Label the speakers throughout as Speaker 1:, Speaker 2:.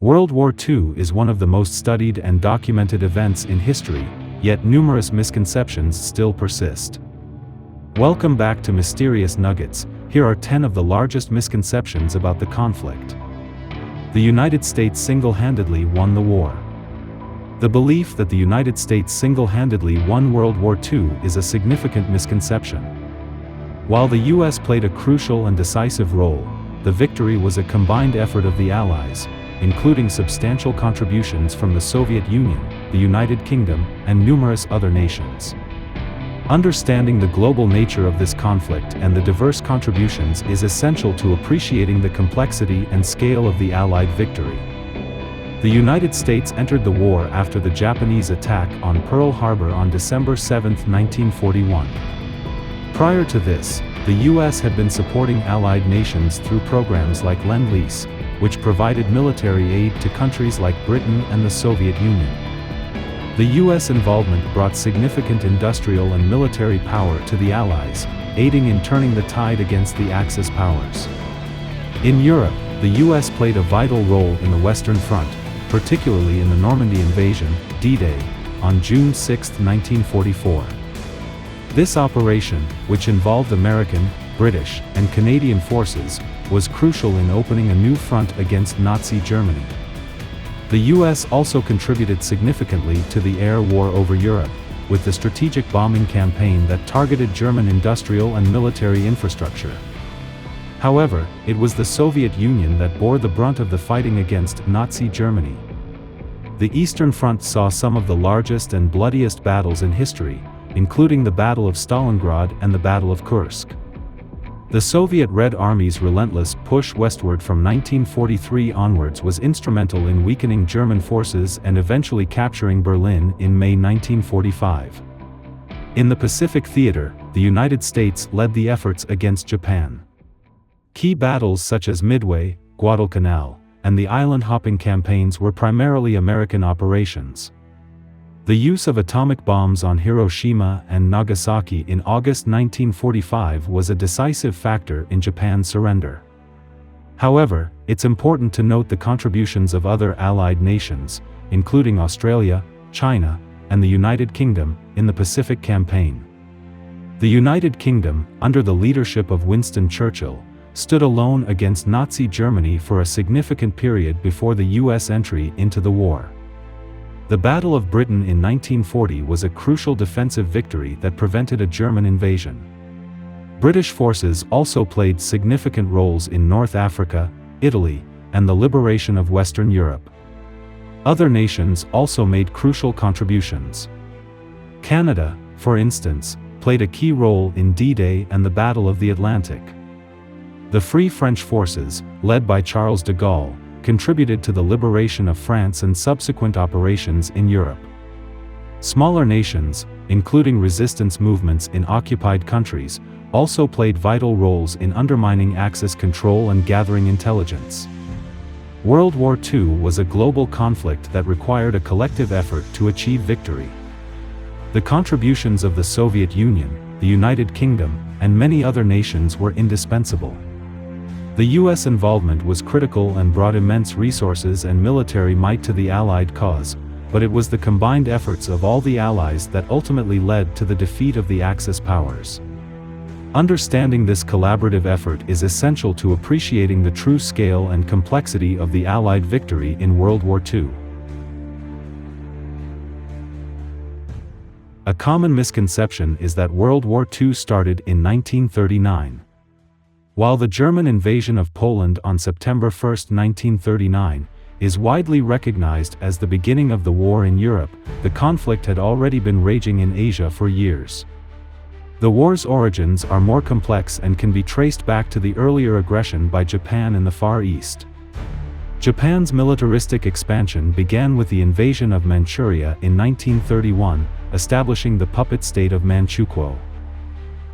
Speaker 1: World War II is one of the most studied and documented events in history, yet numerous misconceptions still persist. Welcome back to Mysterious Nuggets. Here are 10 of the largest misconceptions about the conflict. The United States single-handedly won the war. The belief that the United States single-handedly won World War II is a significant misconception. While the US played a crucial and decisive role, the victory was a combined effort of the Allies, including substantial contributions from the Soviet Union, the United Kingdom, and numerous other nations. Understanding the global nature of this conflict and the diverse contributions is essential to appreciating the complexity and scale of the Allied victory. The United States entered the war after the Japanese attack on Pearl Harbor on December 7, 1941. Prior to this, the US had been supporting Allied nations through programs like Lend-Lease, which provided military aid to countries like Britain and the Soviet Union. The US involvement brought significant industrial and military power to the Allies, aiding in turning the tide against the Axis powers. In Europe, the US played a vital role in the Western Front, particularly in the Normandy invasion, D-Day, on June 6, 1944. This operation, which involved American, British, and Canadian forces, was crucial in opening a new front against Nazi Germany. The US also contributed significantly to the air war over Europe, with the strategic bombing campaign that targeted German industrial and military infrastructure. However, it was the Soviet Union that bore the brunt of the fighting against Nazi Germany. The Eastern Front saw some of the largest and bloodiest battles in history, including the Battle of Stalingrad and the Battle of Kursk. The Soviet Red Army's relentless push westward from 1943 onwards was instrumental in weakening German forces and eventually capturing Berlin in May 1945. In the Pacific Theater, the United States led the efforts against Japan. Key battles such as Midway, Guadalcanal, and the island-hopping campaigns were primarily American operations. The use of atomic bombs on Hiroshima and Nagasaki in August 1945 was a decisive factor in Japan's surrender. However, it's important to note the contributions of other Allied nations, including Australia, China, and the United Kingdom, in the Pacific Campaign. The United Kingdom, under the leadership of Winston Churchill, stood alone against Nazi Germany for a significant period before the US entry into the war. The Battle of Britain in 1940 was a crucial defensive victory that prevented a German invasion. British forces also played significant roles in North Africa, Italy, and the liberation of Western Europe. Other nations also made crucial contributions. Canada, for instance, played a key role in D-Day and the Battle of the Atlantic. The Free French forces, led by Charles de Gaulle, contributed to the liberation of France and subsequent operations in Europe. Smaller nations, including resistance movements in occupied countries, also played vital roles in undermining Axis control and gathering intelligence. World War II was a global conflict that required a collective effort to achieve victory. The contributions of the Soviet Union, the United Kingdom, and many other nations were indispensable. The US involvement was critical and brought immense resources and military might to the Allied cause, but it was the combined efforts of all the Allies that ultimately led to the defeat of the Axis powers. Understanding this collaborative effort is essential to appreciating the true scale and complexity of the Allied victory in World War II. A common misconception is that World War II started in 1939. While the German invasion of Poland on September 1, 1939, is widely recognized as the beginning of the war in Europe, the conflict had already been raging in Asia for years. The war's origins are more complex and can be traced back to the earlier aggression by Japan in the Far East. Japan's militaristic expansion began with the invasion of Manchuria in 1931, establishing the puppet state of Manchukuo.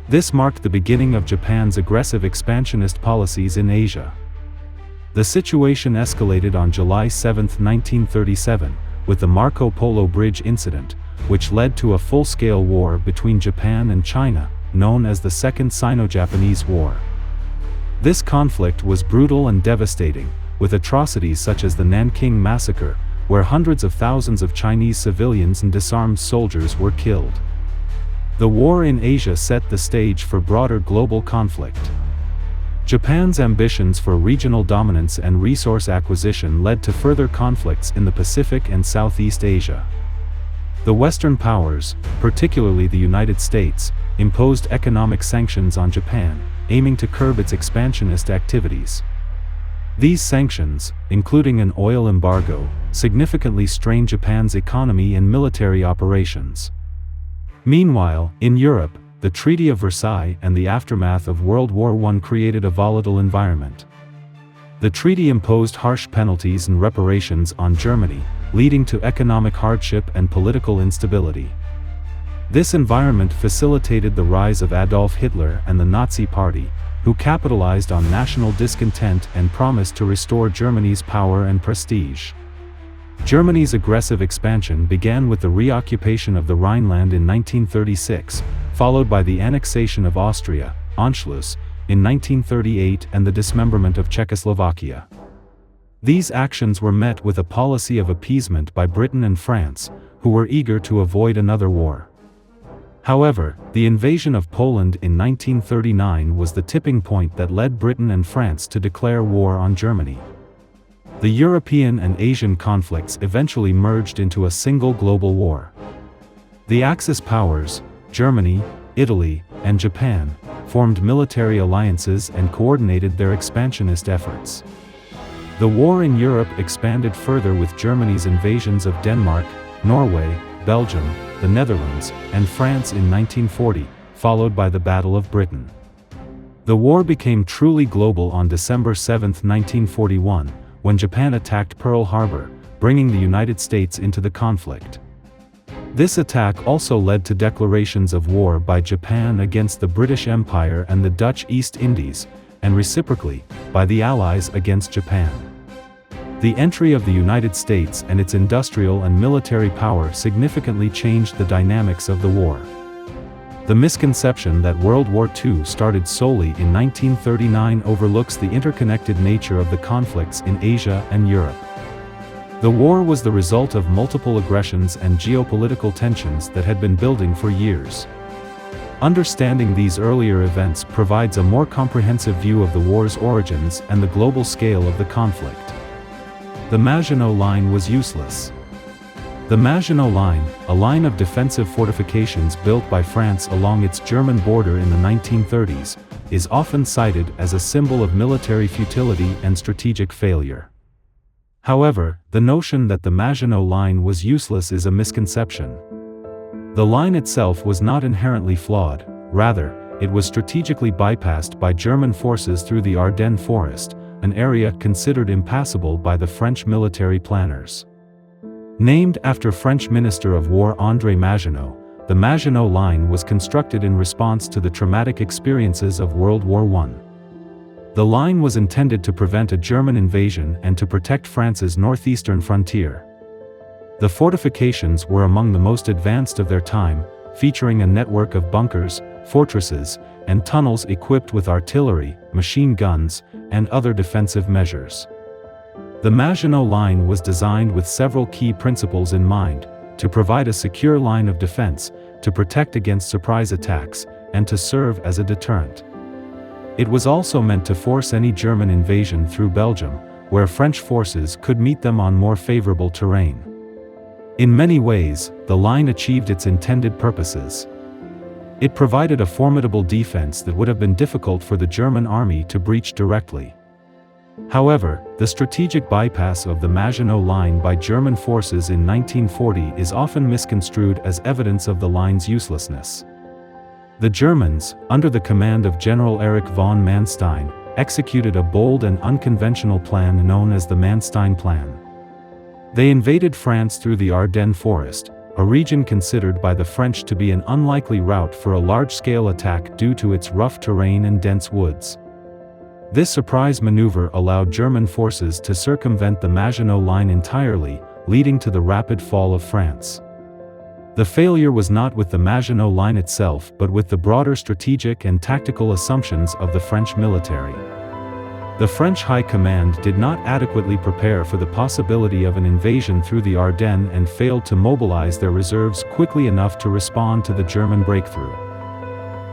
Speaker 1: This marked the beginning of Japan's aggressive expansionist policies in Asia. The situation escalated on July 7, 1937, with the Marco Polo Bridge incident, which led to a full-scale war between Japan and China, known as the Second Sino-Japanese War. This conflict was brutal and devastating, with atrocities such as the Nanking Massacre, where hundreds of thousands of Chinese civilians and disarmed soldiers were killed. The war in Asia set the stage for broader global conflict. Japan's ambitions for regional dominance and resource acquisition led to further conflicts in the Pacific and Southeast Asia. The Western powers, particularly the United States, imposed economic sanctions on Japan, aiming to curb its expansionist activities. These sanctions, including an oil embargo, significantly strained Japan's economy and military operations. Meanwhile, in Europe, the Treaty of Versailles and the aftermath of World War I created a volatile environment. The treaty imposed harsh penalties and reparations on Germany, leading to economic hardship and political instability. This environment facilitated the rise of Adolf Hitler and the Nazi Party, who capitalized on national discontent and promised to restore Germany's power and prestige. Germany's aggressive expansion began with the reoccupation of the Rhineland in 1936, followed by the annexation of Austria, Anschluss, in 1938 and the dismemberment of Czechoslovakia. These actions were met with a policy of appeasement by Britain and France, who were eager to avoid another war. However, the invasion of Poland in 1939 was the tipping point that led Britain and France to declare war on Germany. The European and Asian conflicts eventually merged into a single global war. The Axis powers, Germany, Italy, and Japan, formed military alliances and coordinated their expansionist efforts. The war in Europe expanded further with Germany's invasions of Denmark, Norway, Belgium, the Netherlands, and France in 1940, followed by the Battle of Britain. The war became truly global on December 7, 1941, when Japan attacked Pearl Harbor, bringing the United States into the conflict. This attack also led to declarations of war by Japan against the British Empire and the Dutch East Indies, and reciprocally, by the Allies against Japan. The entry of the United States and its industrial and military power significantly changed the dynamics of the war. The misconception that World War II started solely in 1939 overlooks the interconnected nature of the conflicts in Asia and Europe. The war was the result of multiple aggressions and geopolitical tensions that had been building for years. Understanding these earlier events provides a more comprehensive view of the war's origins and the global scale of the conflict. The Maginot Line was useless. The Maginot Line, a line of defensive fortifications built by France along its German border in the 1930s, is often cited as a symbol of military futility and strategic failure. However, the notion that the Maginot Line was useless is a misconception. The line itself was not inherently flawed, rather, it was strategically bypassed by German forces through the Ardennes Forest, an area considered impassable by the French military planners. Named after French Minister of War André Maginot, the Maginot Line was constructed in response to the traumatic experiences of World War I. The line was intended to prevent a German invasion and to protect France's northeastern frontier. The fortifications were among the most advanced of their time, featuring a network of bunkers, fortresses, and tunnels equipped with artillery, machine guns, and other defensive measures. The Maginot Line was designed with several key principles in mind: to provide a secure line of defense, to protect against surprise attacks, and to serve as a deterrent. It was also meant to force any German invasion through Belgium, where French forces could meet them on more favorable terrain. In many ways, the line achieved its intended purposes. It provided a formidable defense that would have been difficult for the German army to breach directly. However, the strategic bypass of the Maginot Line by German forces in 1940 is often misconstrued as evidence of the line's uselessness. The Germans, under the command of General Erich von Manstein, executed a bold and unconventional plan known as the Manstein Plan. They invaded France through the Ardennes Forest, a region considered by the French to be an unlikely route for a large-scale attack due to its rough terrain and dense woods. This surprise maneuver allowed German forces to circumvent the Maginot Line entirely, leading to the rapid fall of France. The failure was not with the Maginot Line itself but with the broader strategic and tactical assumptions of the French military. The French High Command did not adequately prepare for the possibility of an invasion through the Ardennes and failed to mobilize their reserves quickly enough to respond to the German breakthrough.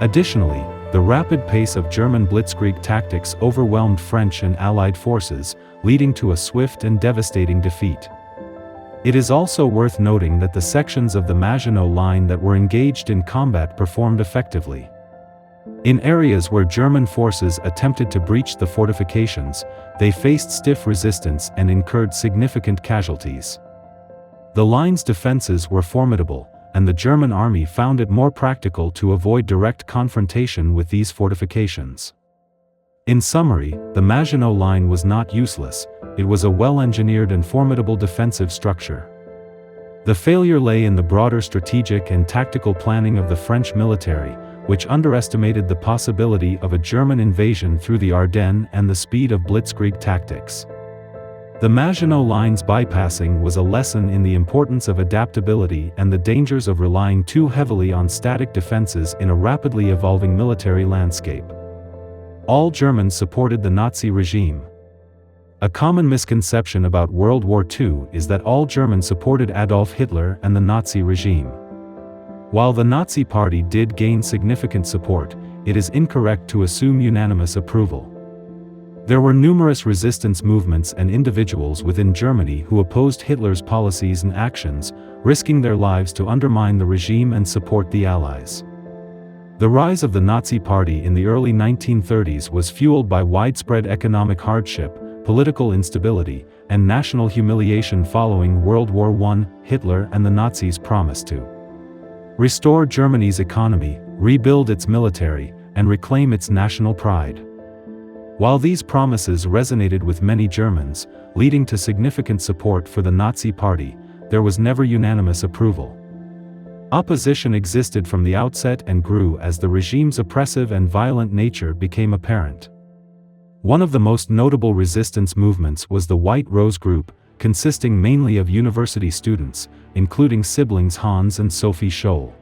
Speaker 1: Additionally, the rapid pace of German blitzkrieg tactics overwhelmed French and Allied forces, leading to a swift and devastating defeat. It is also worth noting that the sections of the Maginot Line that were engaged in combat performed effectively. In areas where German forces attempted to breach the fortifications, they faced stiff resistance and incurred significant casualties. The line's defenses were formidable, and the German army found it more practical to avoid direct confrontation with these fortifications. In summary, the Maginot Line was not useless, it was a well-engineered and formidable defensive structure. The failure lay in the broader strategic and tactical planning of the French military, which underestimated the possibility of a German invasion through the Ardennes and the speed of blitzkrieg tactics. The Maginot Line's bypassing was a lesson in the importance of adaptability and the dangers of relying too heavily on static defenses in a rapidly evolving military landscape. All Germans supported the Nazi regime. A common misconception about World War II is that all Germans supported Adolf Hitler and the Nazi regime. While the Nazi Party did gain significant support, it is incorrect to assume unanimous approval. There were numerous resistance movements and individuals within Germany who opposed Hitler's policies and actions, risking their lives to undermine the regime and support the Allies. The rise of the Nazi Party in the early 1930s was fueled by widespread economic hardship, political instability, and national humiliation following World War I. Hitler and the Nazis promised to restore Germany's economy, rebuild its military, and reclaim its national pride. While these promises resonated with many Germans, leading to significant support for the Nazi Party, there was never unanimous approval. Opposition existed from the outset and grew as the regime's oppressive and violent nature became apparent. One of the most notable resistance movements was the White Rose Group, consisting mainly of university students, including siblings Hans and Sophie Scholl.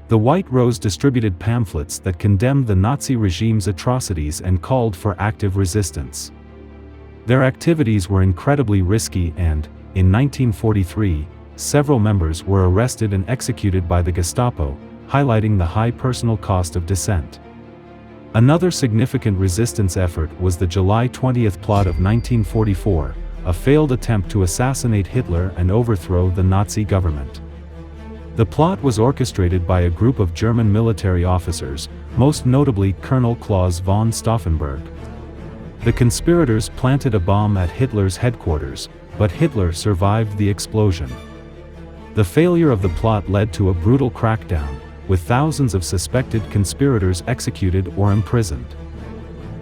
Speaker 1: The White Rose distributed pamphlets that condemned the Nazi regime's atrocities and called for active resistance. Their activities were incredibly risky and, in 1943, several members were arrested and executed by the Gestapo, highlighting the high personal cost of dissent. Another significant resistance effort was the July 20th plot of 1944, a failed attempt to assassinate Hitler and overthrow the Nazi government. The plot was orchestrated by a group of German military officers, most notably Colonel Claus von Stauffenberg. The conspirators planted a bomb at Hitler's headquarters, but Hitler survived the explosion. The failure of the plot led to a brutal crackdown, with thousands of suspected conspirators executed or imprisoned.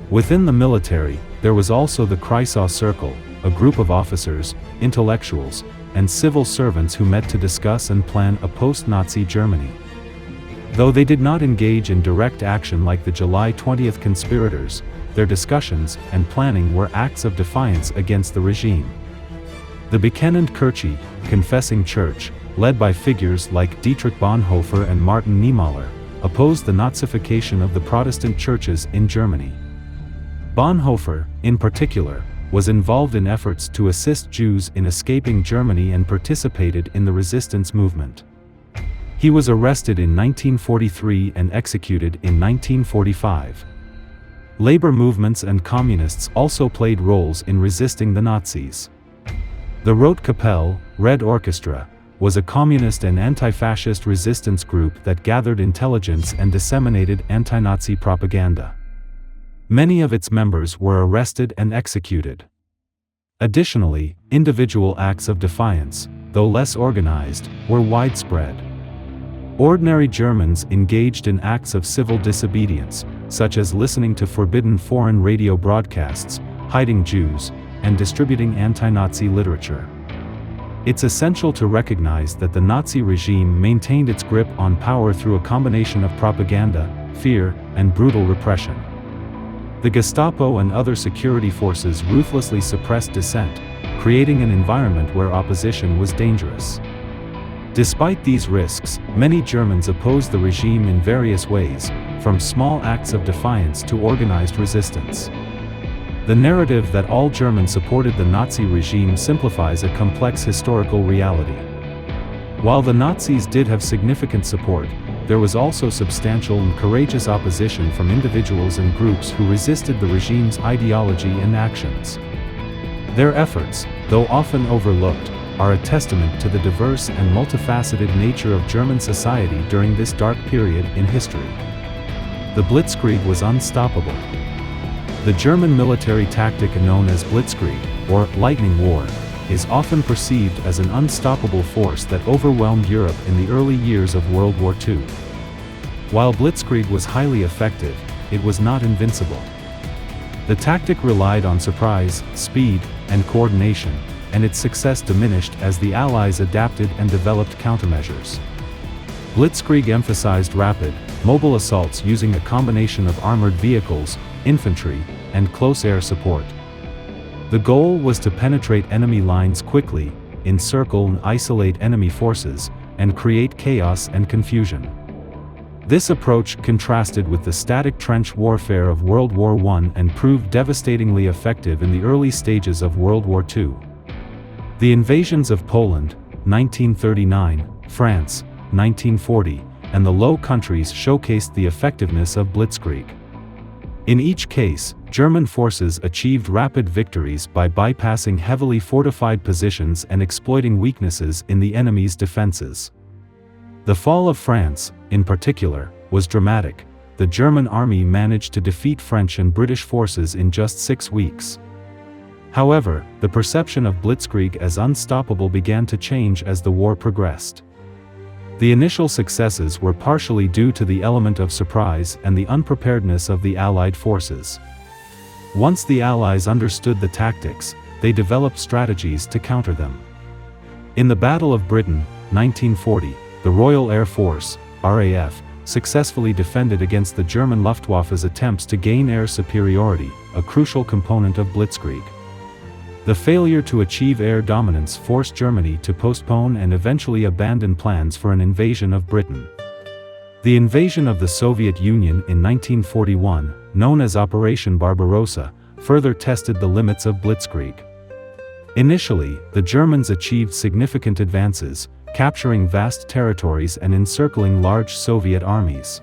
Speaker 1: Within the military, there was also the Kreisau Circle, a group of officers, intellectuals, and civil servants who met to discuss and plan a post-Nazi Germany. Though they did not engage in direct action like the July 20th conspirators, their discussions and planning were acts of defiance against the regime. The Bekennende Kirche, Confessing Church, led by figures like Dietrich Bonhoeffer and Martin Niemöller, opposed the Nazification of the Protestant churches in Germany. Bonhoeffer, in particular, was involved in efforts to assist Jews in escaping Germany and participated in the resistance movement. He was arrested in 1943 and executed in 1945. Labor movements and communists also played roles in resisting the Nazis. The Rote Kapelle, Red Orchestra, was a communist and anti-fascist resistance group that gathered intelligence and disseminated anti-Nazi propaganda. Many of its members were arrested and executed. Additionally, individual acts of defiance, though less organized, were widespread. Ordinary Germans engaged in acts of civil disobedience, such as listening to forbidden foreign radio broadcasts, hiding Jews, and distributing anti-Nazi literature. It's essential to recognize that the Nazi regime maintained its grip on power through a combination of propaganda, fear, and brutal repression. The Gestapo and other security forces ruthlessly suppressed dissent, creating an environment where opposition was dangerous. Despite these risks, many Germans opposed the regime in various ways, from small acts of defiance to organized resistance. The narrative that all Germans supported the Nazi regime simplifies a complex historical reality. While the Nazis did have significant support, there was also substantial and courageous opposition from individuals and groups who resisted the regime's ideology and actions. Their efforts, though often overlooked, are a testament to the diverse and multifaceted nature of German society during this dark period in history. The Blitzkrieg was unstoppable. The German military tactic known as Blitzkrieg, or lightning war, is often perceived as an unstoppable force that overwhelmed Europe in the early years of World War II. While Blitzkrieg was highly effective, it was not invincible. The tactic relied on surprise, speed, and coordination, and its success diminished as the Allies adapted and developed countermeasures. Blitzkrieg emphasized rapid, mobile assaults using a combination of armored vehicles, infantry, and close air support. The goal was to penetrate enemy lines quickly, encircle and isolate enemy forces, and create chaos and confusion. This approach contrasted with the static trench warfare of World War I and proved devastatingly effective in the early stages of World War II. The invasions of Poland, 1939, France, 1940, and the Low Countries showcased the effectiveness of Blitzkrieg. In each case, German forces achieved rapid victories by bypassing heavily fortified positions and exploiting weaknesses in the enemy's defenses. The fall of France, in particular, was dramatic. The German army managed to defeat French and British forces in just 6 weeks. However, the perception of Blitzkrieg as unstoppable began to change as the war progressed. The initial successes were partially due to the element of surprise and the unpreparedness of the Allied forces. Once the Allies understood the tactics, they developed strategies to counter them. In the Battle of Britain, 1940, the Royal Air Force, RAF, successfully defended against the German Luftwaffe's attempts to gain air superiority, a crucial component of Blitzkrieg. The failure to achieve air dominance forced Germany to postpone and eventually abandon plans for an invasion of Britain. The invasion of the Soviet Union in 1941, known as Operation Barbarossa, further tested the limits of Blitzkrieg. Initially, the Germans achieved significant advances, capturing vast territories and encircling large Soviet armies.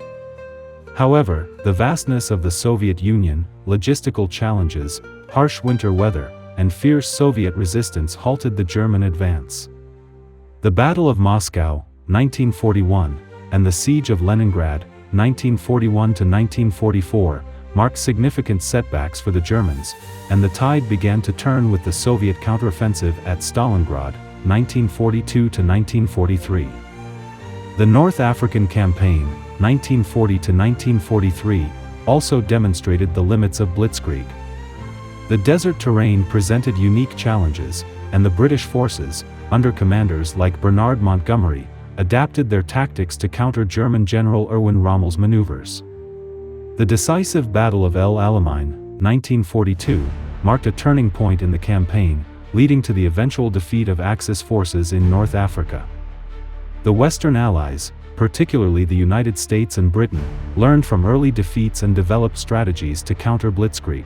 Speaker 1: However, the vastness of the Soviet Union, logistical challenges, harsh winter weather, and fierce Soviet resistance halted the German advance. The Battle of Moscow, 1941, and the Siege of Leningrad, 1941–1944, marked significant setbacks for the Germans, and the tide began to turn with the Soviet counteroffensive at Stalingrad, 1942–1943. The North African Campaign, 1940–1943, also demonstrated the limits of Blitzkrieg. The desert terrain presented unique challenges, and the British forces, under commanders like Bernard Montgomery, adapted their tactics to counter German General Erwin Rommel's maneuvers. The decisive Battle of El Alamein, 1942, marked a turning point in the campaign, leading to the eventual defeat of Axis forces in North Africa. The Western Allies, particularly the United States and Britain, learned from early defeats and developed strategies to counter Blitzkrieg.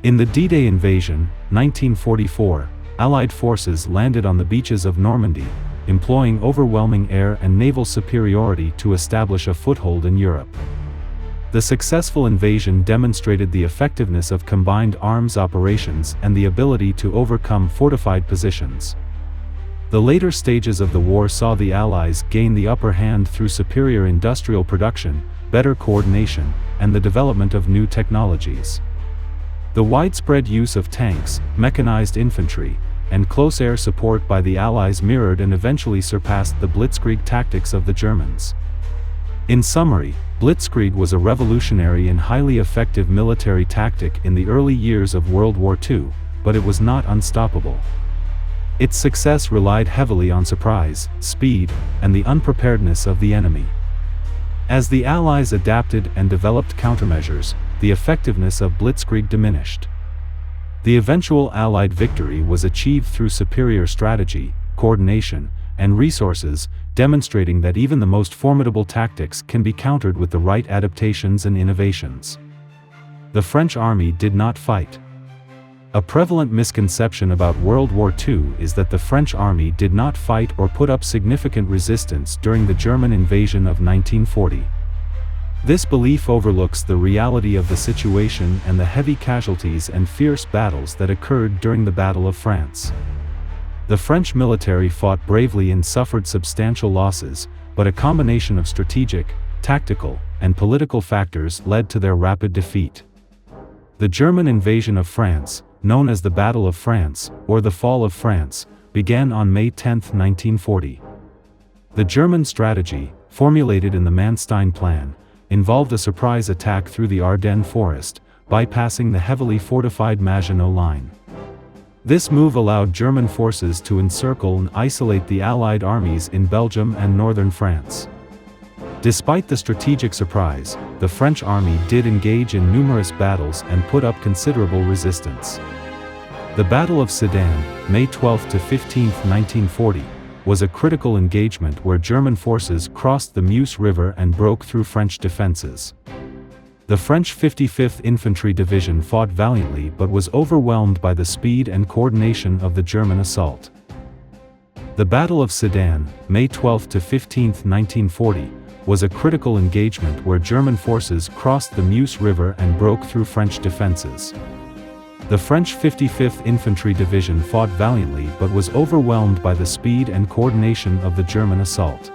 Speaker 1: In the D-Day invasion, 1944, Allied forces landed on the beaches of Normandy, employing overwhelming air and naval superiority to establish a foothold in Europe. The successful invasion demonstrated the effectiveness of combined arms operations and the ability to overcome fortified positions. The later stages of the war saw the Allies gain the upper hand through superior industrial production, better coordination, and the development of new technologies. The widespread use of tanks, mechanized infantry, and close air support by the Allies mirrored and eventually surpassed the Blitzkrieg tactics of the Germans. In summary, Blitzkrieg was a revolutionary and highly effective military tactic in the early years of World War II, but it was not unstoppable. Its success relied heavily on surprise, speed, and the unpreparedness of the enemy. As the Allies adapted and developed countermeasures, the effectiveness of Blitzkrieg diminished. The eventual Allied victory was achieved through superior strategy, coordination, and resources, demonstrating that even the most formidable tactics can be countered with the right adaptations and innovations. The French army did not fight. A prevalent misconception about World War II is that the French army did not fight or put up significant resistance during the German invasion of 1940. This belief overlooks the reality of the situation and the heavy casualties and fierce battles that occurred during the Battle of France. The French military fought bravely and suffered substantial losses, but a combination of strategic, tactical, and political factors led to their rapid defeat. The German invasion of France, known as the Battle of France, or the Fall of France, began on May 10, 1940. The German strategy, formulated in the Manstein Plan, involved a surprise attack through the Ardennes forest, bypassing the heavily fortified Maginot Line. This move allowed German forces to encircle and isolate the Allied armies in Belgium and northern France. Despite the strategic surprise, the French army did engage in numerous battles and put up considerable resistance. The Battle of Sedan, May 12 to 15, 1940, was a critical engagement where German forces crossed the Meuse River and broke through French defenses. The French 55th Infantry Division fought valiantly but was overwhelmed by the speed and coordination of the German assault. The Battle of Sedan, May 12 to 15, 1940, was a critical engagement where German forces crossed the Meuse River and broke through French defenses. The French 55th Infantry Division fought valiantly but was overwhelmed by the speed and coordination of the German assault.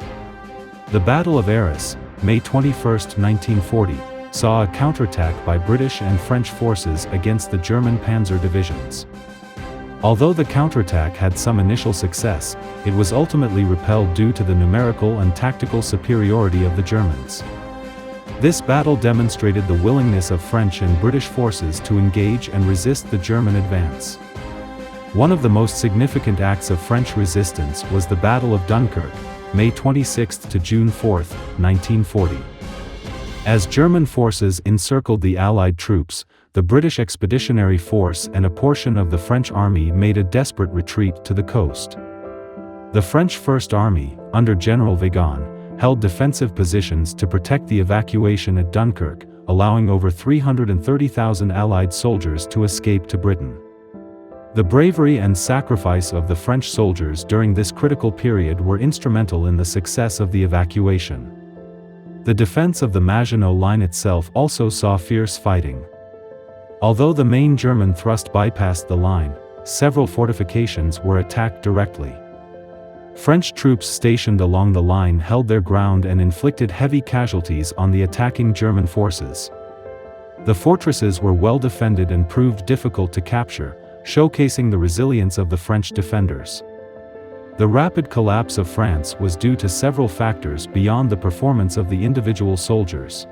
Speaker 1: The Battle of Arras, May 21, 1940, saw a counterattack by British and French forces against the German panzer divisions. Although the counterattack had some initial success, it was ultimately repelled due to the numerical and tactical superiority of the Germans. This battle demonstrated the willingness of French and British forces to engage and resist the German advance. One of the most significant acts of French resistance was the Battle of Dunkirk, May 26 to June 4, 1940. As German forces encircled the Allied troops, the British Expeditionary Force and a portion of the French army made a desperate retreat to the coast. The French First Army, under General Vigan, held defensive positions to protect the evacuation at Dunkirk, allowing over 330,000 Allied soldiers to escape to Britain. The bravery and sacrifice of the French soldiers during this critical period were instrumental in the success of the evacuation. The defense of the Maginot Line itself also saw fierce fighting. Although the main German thrust bypassed the line, several fortifications were attacked directly. French troops stationed along the line held their ground and inflicted heavy casualties on the attacking German forces. The fortresses were well defended and proved difficult to capture, showcasing the resilience of the French defenders. The rapid collapse of France was due to several factors beyond the performance of the individual soldiers.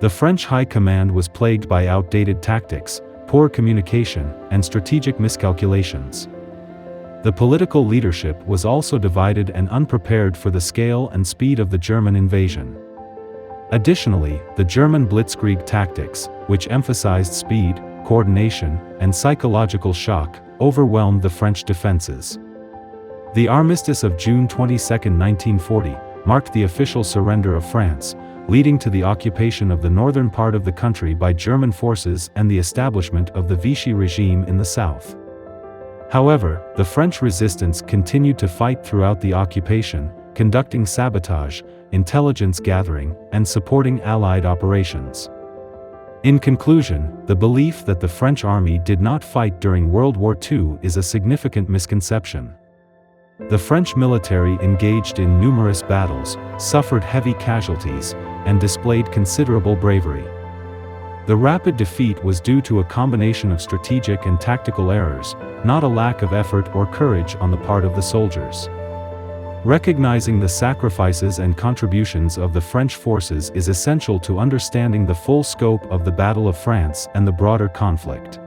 Speaker 1: The French High Command was plagued by outdated tactics, poor communication, and strategic miscalculations. The political leadership was also divided and unprepared for the scale and speed of the German invasion. Additionally, the German blitzkrieg tactics, which emphasized speed, coordination, and psychological shock, overwhelmed the French defenses. The Armistice of June 22, 1940, marked the official surrender of France, leading to the occupation of the northern part of the country by German forces and the establishment of the Vichy regime in the south. However, the French resistance continued to fight throughout the occupation, conducting sabotage, intelligence gathering, and supporting Allied operations. In conclusion, the belief that the French army did not fight during World War II is a significant misconception. The French military engaged in numerous battles, suffered heavy casualties, and displayed considerable bravery. The rapid defeat was due to a combination of strategic and tactical errors, not a lack of effort or courage on the part of the soldiers. Recognizing the sacrifices and contributions of the French forces is essential to understanding the full scope of the Battle of France and the broader conflict.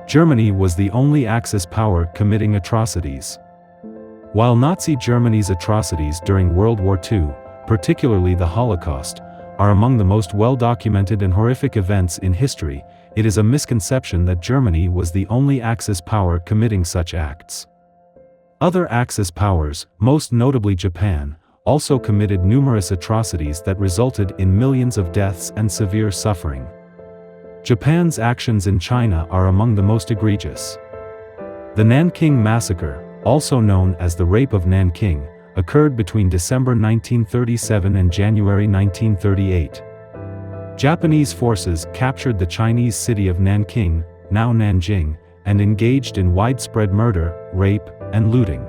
Speaker 1: Germany was the only Axis power committing atrocities. While Nazi Germany's atrocities during World War II, particularly the Holocaust, are among the most well-documented and horrific events in history, it is a misconception that Germany was the only Axis power committing such acts. Other Axis powers, most notably Japan, also committed numerous atrocities that resulted in millions of deaths and severe suffering. Japan's actions in China are among the most egregious. The Nanking Massacre, also known as the Rape of Nanking, occurred between December 1937 and January 1938. Japanese forces captured the Chinese city of Nanking, now Nanjing, and engaged in widespread murder, rape, and looting.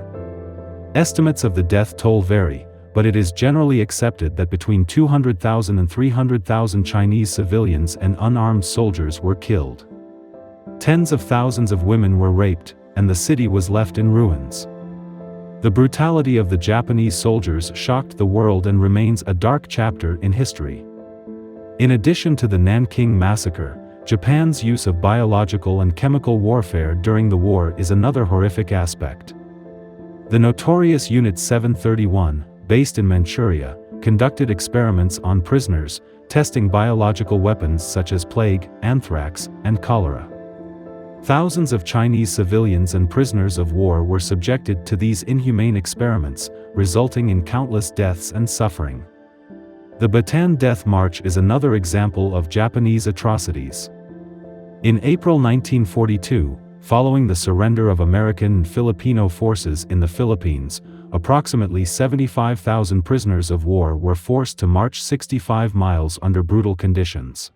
Speaker 1: Estimates of the death toll vary, but it is generally accepted that between 200,000 and 300,000 Chinese civilians and unarmed soldiers were killed. Tens of thousands of women were raped, and the city was left in ruins. The brutality of the Japanese soldiers shocked the world and remains a dark chapter in history. In addition to the Nanking Massacre, Japan's use of biological and chemical warfare during the war is another horrific aspect. The notorious Unit 731, based in Manchuria, conducted experiments on prisoners, testing biological weapons such as plague, anthrax, and cholera. Thousands of Chinese civilians and prisoners of war were subjected to these inhumane experiments, resulting in countless deaths and suffering. The Bataan Death March is another example of Japanese atrocities. In April 1942, following the surrender of American and Filipino forces in the Philippines, approximately 75,000 prisoners of war were forced to march 65 miles under brutal conditions.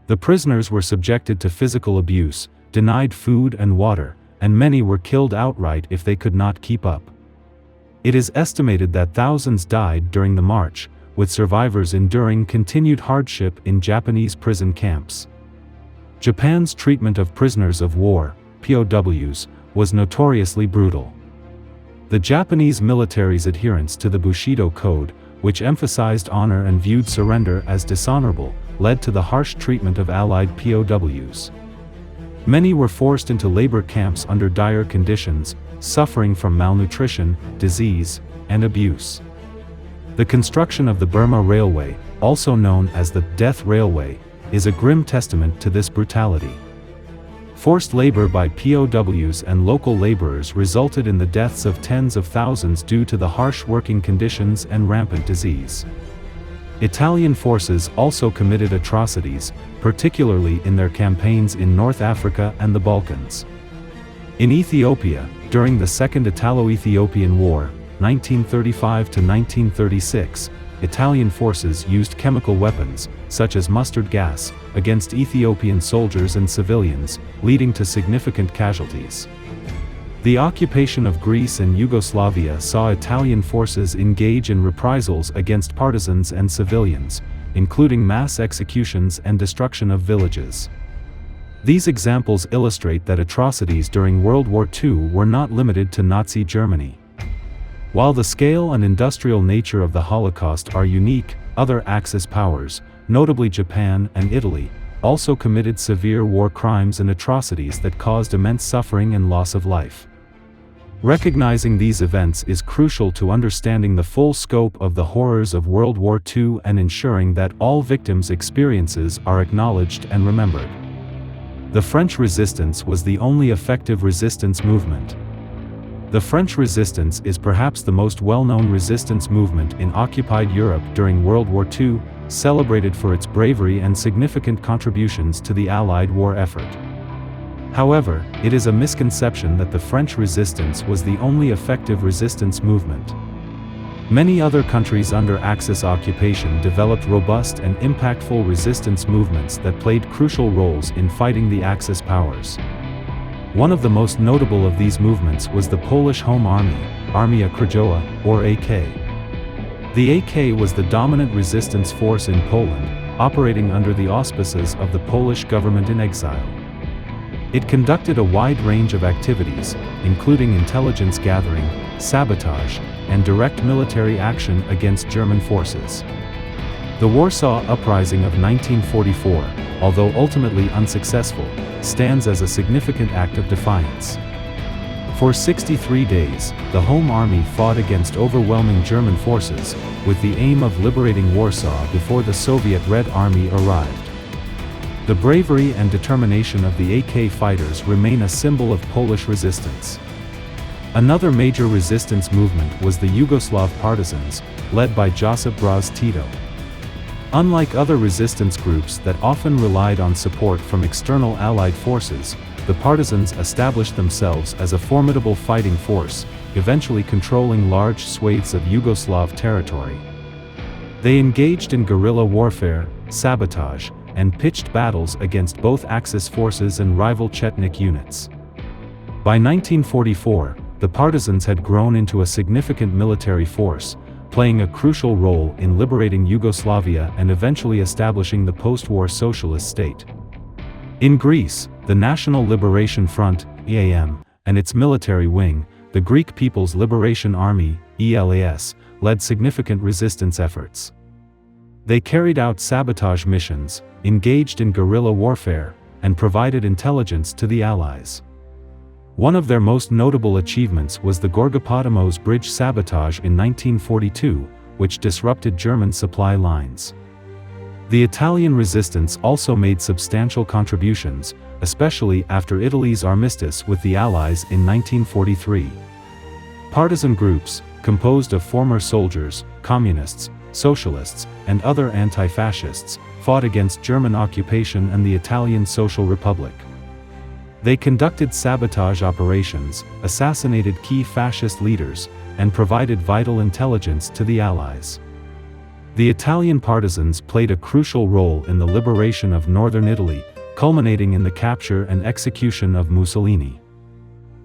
Speaker 1: The prisoners were subjected to physical abuse, denied food and water, and many were killed outright if they could not keep up. It is estimated that thousands died during the march, with survivors enduring continued hardship in Japanese prison camps. Japan's treatment of prisoners of war, POWs, was notoriously brutal. The Japanese military's adherence to the Bushido Code, which emphasized honor and viewed surrender as dishonorable, led to the harsh treatment of Allied POWs. Many were forced into labor camps under dire conditions, suffering from malnutrition, disease, and abuse. The construction of the Burma Railway, also known as the Death Railway, is a grim testament to this brutality. Forced labor by POWs and local laborers resulted in the deaths of tens of thousands due to the harsh working conditions and rampant disease. Italian forces also committed atrocities, particularly in their campaigns in North Africa and the Balkans. In Ethiopia, during the Second Italo-Ethiopian War, 1935 to 1936, Italian forces used chemical weapons, such as mustard gas, against Ethiopian soldiers and civilians, leading to significant casualties. The occupation of Greece and Yugoslavia saw Italian forces engage in reprisals against partisans and civilians, including mass executions and destruction of villages. These examples illustrate that atrocities during World War II were not limited to Nazi Germany. While the scale and industrial nature of the Holocaust are unique, other Axis powers, notably Japan and Italy, also committed severe war crimes and atrocities that caused immense suffering and loss of life. Recognizing these events is crucial to understanding the full scope of the horrors of World War II and ensuring that all victims' experiences are acknowledged and remembered. The French Resistance was the only effective resistance movement. The French Resistance is perhaps the most well-known resistance movement in occupied Europe during World War II, celebrated for its bravery and significant contributions to the Allied war effort. However, it is a misconception that the French Resistance was the only effective resistance movement. Many other countries under Axis occupation developed robust and impactful resistance movements that played crucial roles in fighting the Axis powers. One of the most notable of these movements was the Polish Home Army, Armia Krajowa, or AK. The AK was the dominant resistance force in Poland, operating under the auspices of the Polish government in exile. It conducted a wide range of activities, including intelligence gathering, sabotage, and direct military action against German forces. The Warsaw Uprising of 1944, although ultimately unsuccessful, stands as a significant act of defiance. For 63 days, the Home Army fought against overwhelming German forces, with the aim of liberating Warsaw before the Soviet Red Army arrived. The bravery and determination of the AK fighters remain a symbol of Polish resistance. Another major resistance movement was the Yugoslav partisans, led by Josip Broz Tito. Unlike other resistance groups that often relied on support from external Allied forces, the partisans established themselves as a formidable fighting force, eventually controlling large swathes of Yugoslav territory. They engaged in guerrilla warfare, sabotage, and pitched battles against both Axis forces and rival Chetnik units. By 1944, the partisans had grown into a significant military force, playing a crucial role in liberating Yugoslavia and eventually establishing the post-war socialist state. In Greece, the National Liberation Front, EAM, and its military wing, the Greek People's Liberation Army, ELAS, led significant resistance efforts. They carried out sabotage missions, engaged in guerrilla warfare, and provided intelligence to the Allies. One of their most notable achievements was the Gorgopotamos bridge sabotage in 1942, which disrupted German supply lines. The Italian resistance also made substantial contributions, especially after Italy's armistice with the Allies in 1943. Partisan groups, composed of former soldiers, communists, socialists, and other anti-fascists, fought against German occupation and the Italian Social Republic. They conducted sabotage operations, assassinated key fascist leaders, and provided vital intelligence to the Allies. The Italian partisans played a crucial role in the liberation of northern Italy, culminating in the capture and execution of Mussolini.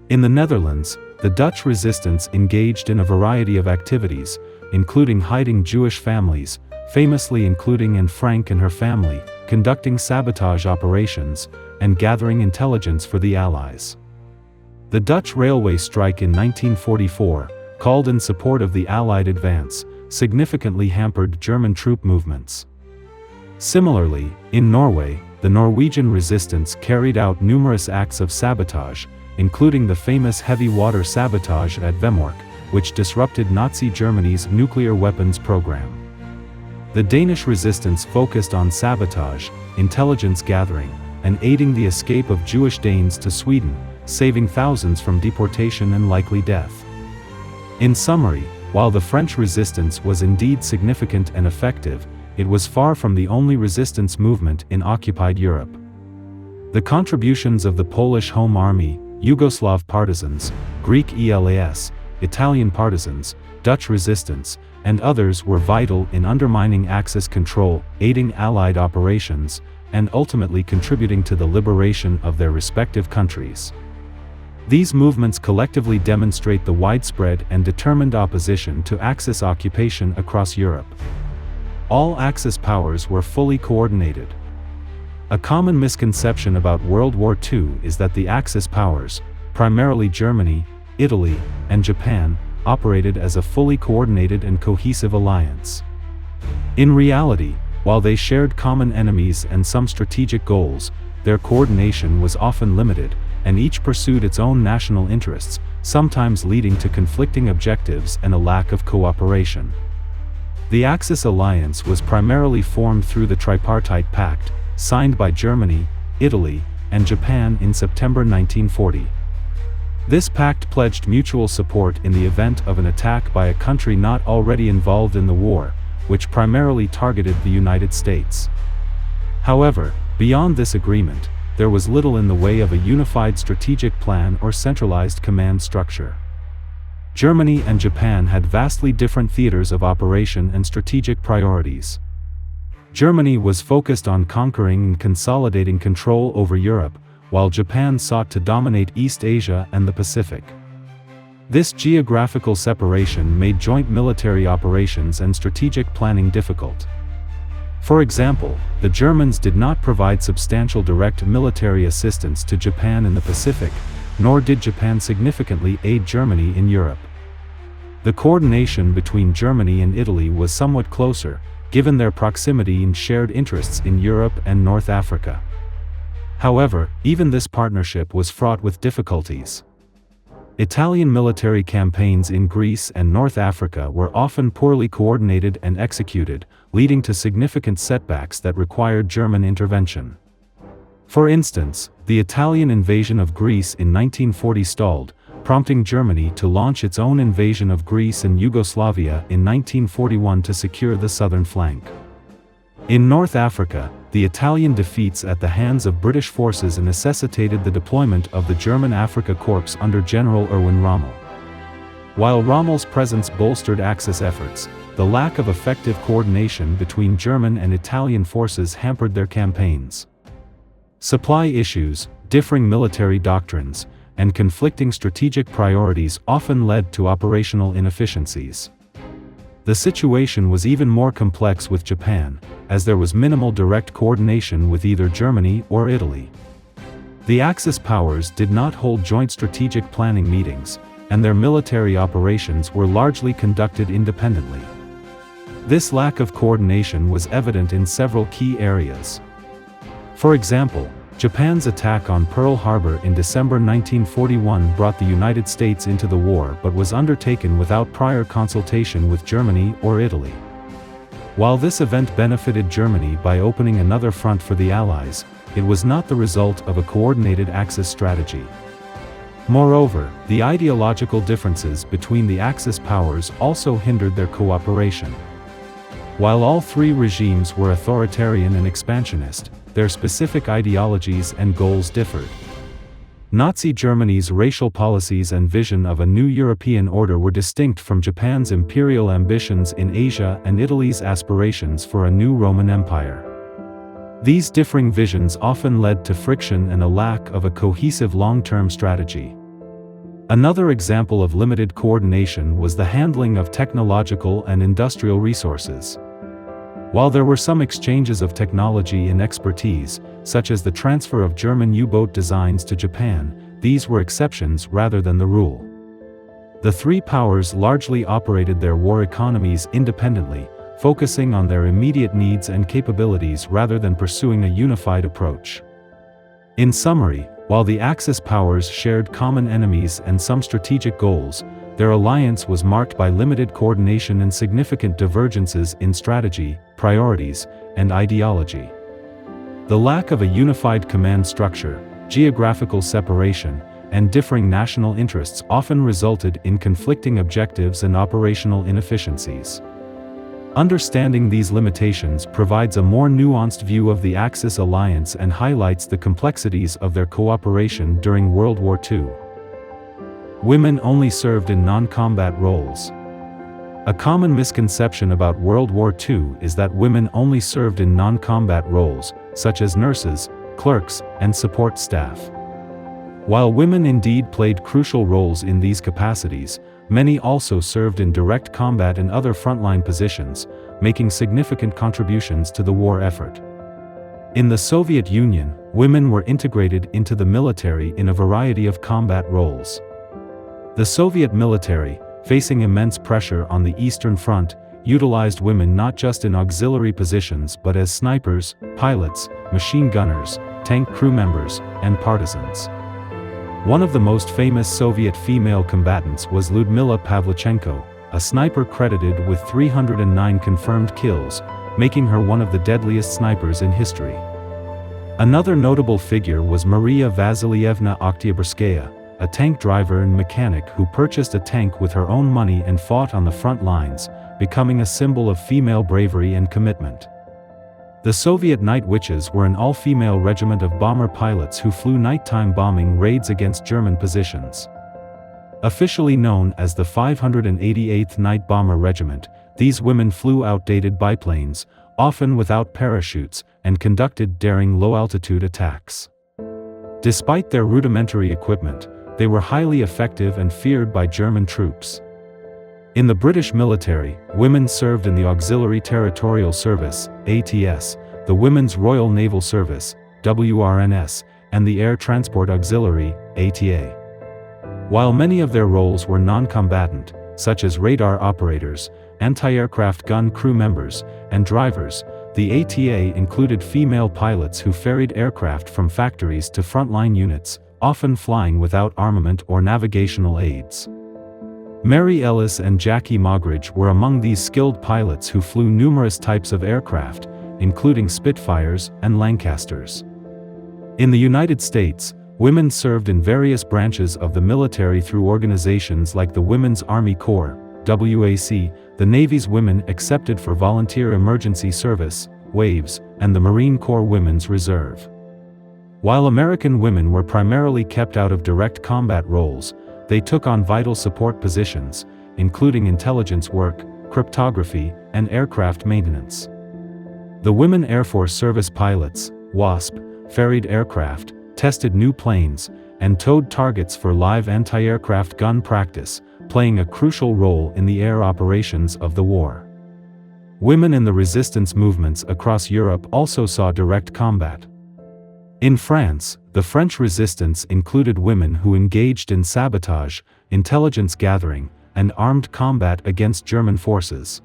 Speaker 1: In the Netherlands, the Dutch resistance engaged in a variety of activities, including hiding Jewish families, famously including Anne Frank and her family, conducting sabotage operations, and gathering intelligence for the Allies. The Dutch railway strike in 1944, called in support of the Allied advance, significantly hampered German troop movements. Similarly, in Norway, the Norwegian resistance carried out numerous acts of sabotage, including the famous heavy water sabotage at Vemork, which disrupted Nazi Germany's nuclear weapons program. The Danish resistance focused on sabotage, intelligence gathering, and aiding the escape of Jewish Danes to Sweden, saving thousands from deportation and likely death. In summary, while the French resistance was indeed significant and effective, it was far from the only resistance movement in occupied Europe. The contributions of the Polish Home Army, Yugoslav partisans, Greek ELAS, Italian partisans, Dutch resistance, and others were vital in undermining Axis control, aiding Allied operations, and ultimately contributing to the liberation of their respective countries. These movements collectively demonstrate the widespread and determined opposition to Axis occupation across Europe. All Axis powers were fully coordinated. A common misconception about World War II is that the Axis powers, primarily Germany, Italy, and Japan, operated as a fully coordinated and cohesive alliance. In reality, while they shared common enemies and some strategic goals, their coordination was often limited, and each pursued its own national interests, sometimes leading to conflicting objectives and a lack of cooperation. The Axis alliance was primarily formed through the Tripartite Pact, signed by Germany, Italy, and Japan in September 1940. This pact pledged mutual support in the event of an attack by a country not already involved in the war, which primarily targeted the United States. However, beyond this agreement, there was little in the way of a unified strategic plan or centralized command structure. Germany and Japan had vastly different theaters of operation and strategic priorities. Germany was focused on conquering and consolidating control over Europe, while Japan sought to dominate East Asia and the Pacific. This geographical separation made joint military operations and strategic planning difficult. For example, the Germans did not provide substantial direct military assistance to Japan in the Pacific, nor did Japan significantly aid Germany in Europe. The coordination between Germany and Italy was somewhat closer, given their proximity and shared interests in Europe and North Africa. However, even this partnership was fraught with difficulties. Italian military campaigns in Greece and North Africa were often poorly coordinated and executed, leading to significant setbacks that required German intervention. For instance, the Italian invasion of Greece in 1940 stalled, prompting Germany to launch its own invasion of Greece and Yugoslavia in 1941 to secure the southern flank. In North Africa, the Italian defeats at the hands of British forces necessitated the deployment of the German Afrika Korps under General Erwin Rommel. While Rommel's presence bolstered Axis efforts, the lack of effective coordination between German and Italian forces hampered their campaigns. Supply issues, differing military doctrines, and conflicting strategic priorities often led to operational inefficiencies. The situation was even more complex with Japan, as there was minimal direct coordination with either Germany or Italy. The Axis powers did not hold joint strategic planning meetings, and their military operations were largely conducted independently. This lack of coordination was evident in several key areas. For example, Japan's attack on Pearl Harbor in December 1941 brought the United States into the war but was undertaken without prior consultation with Germany or Italy. While this event benefited Germany by opening another front for the Allies, it was not the result of a coordinated Axis strategy. Moreover, the ideological differences between the Axis powers also hindered their cooperation. While all three regimes were authoritarian and expansionist, their specific ideologies and goals differed. Nazi Germany's racial policies and vision of a new European order were distinct from Japan's imperial ambitions in Asia and Italy's aspirations for a new Roman Empire. These differing visions often led to friction and a lack of a cohesive long-term strategy. Another example of limited coordination was the handling of technological and industrial resources. While there were some exchanges of technology and expertise, such as the transfer of German U-boat designs to Japan, these were exceptions rather than the rule. The three powers largely operated their war economies independently, focusing on their immediate needs and capabilities rather than pursuing a unified approach. In summary, while the Axis powers shared common enemies and some strategic goals, their alliance was marked by limited coordination and significant divergences in strategy, priorities, and ideology. The lack of a unified command structure, geographical separation, and differing national interests often resulted in conflicting objectives and operational inefficiencies. Understanding these limitations provides a more nuanced view of the Axis alliance and highlights the complexities of their cooperation during World War II. Women only served in non-combat roles. A common misconception about World War II is that women only served in non-combat roles, such as nurses, clerks, and support staff. While women indeed played crucial roles in these capacities, many also served in direct combat and other frontline positions, making significant contributions to the war effort. In the Soviet Union, women were integrated into the military in a variety of combat roles. The Soviet military, facing immense pressure on the Eastern Front, utilized women not just in auxiliary positions but as snipers, pilots, machine gunners, tank crew members, and partisans. One of the most famous Soviet female combatants was Lyudmila Pavlichenko, a sniper credited with 309 confirmed kills, making her one of the deadliest snipers in history. Another notable figure was Maria Vasilievna Oktyabrskaya, a tank driver and mechanic who purchased a tank with her own money and fought on the front lines, becoming a symbol of female bravery and commitment. The Soviet Night Witches were an all-female regiment of bomber pilots who flew nighttime bombing raids against German positions. Officially known as the 588th Night Bomber Regiment, these women flew outdated biplanes, often without parachutes, and conducted daring low-altitude attacks. Despite their rudimentary equipment, they were highly effective and feared by German troops. In the British military, women served in the Auxiliary Territorial Service, ATS, the Women's Royal Naval Service, WRNS, and the Air Transport Auxiliary, ATA. While many of their roles were non-combatant, such as radar operators, anti-aircraft gun crew members, and drivers, the ATA included female pilots who ferried aircraft from factories to frontline units, often flying without armament or navigational aids. Mary Ellis and Jackie Moggridge were among these skilled pilots who flew numerous types of aircraft, including Spitfires and Lancasters. In the United States, women served in various branches of the military through organizations like the Women's Army Corps, WAC, the Navy's Women Accepted for Volunteer Emergency Service, Waves, and the Marine Corps Women's Reserve. While American women were primarily kept out of direct combat roles, they took on vital support positions, including intelligence work, cryptography, and aircraft maintenance. The Women Air Force Service pilots, WASP, ferried aircraft, tested new planes, and towed targets for live anti-aircraft gun practice, playing a crucial role in the air operations of the war. Women in the resistance movements across Europe also saw direct combat. In France, the French resistance included women who engaged in sabotage, intelligence gathering, and armed combat against German forces.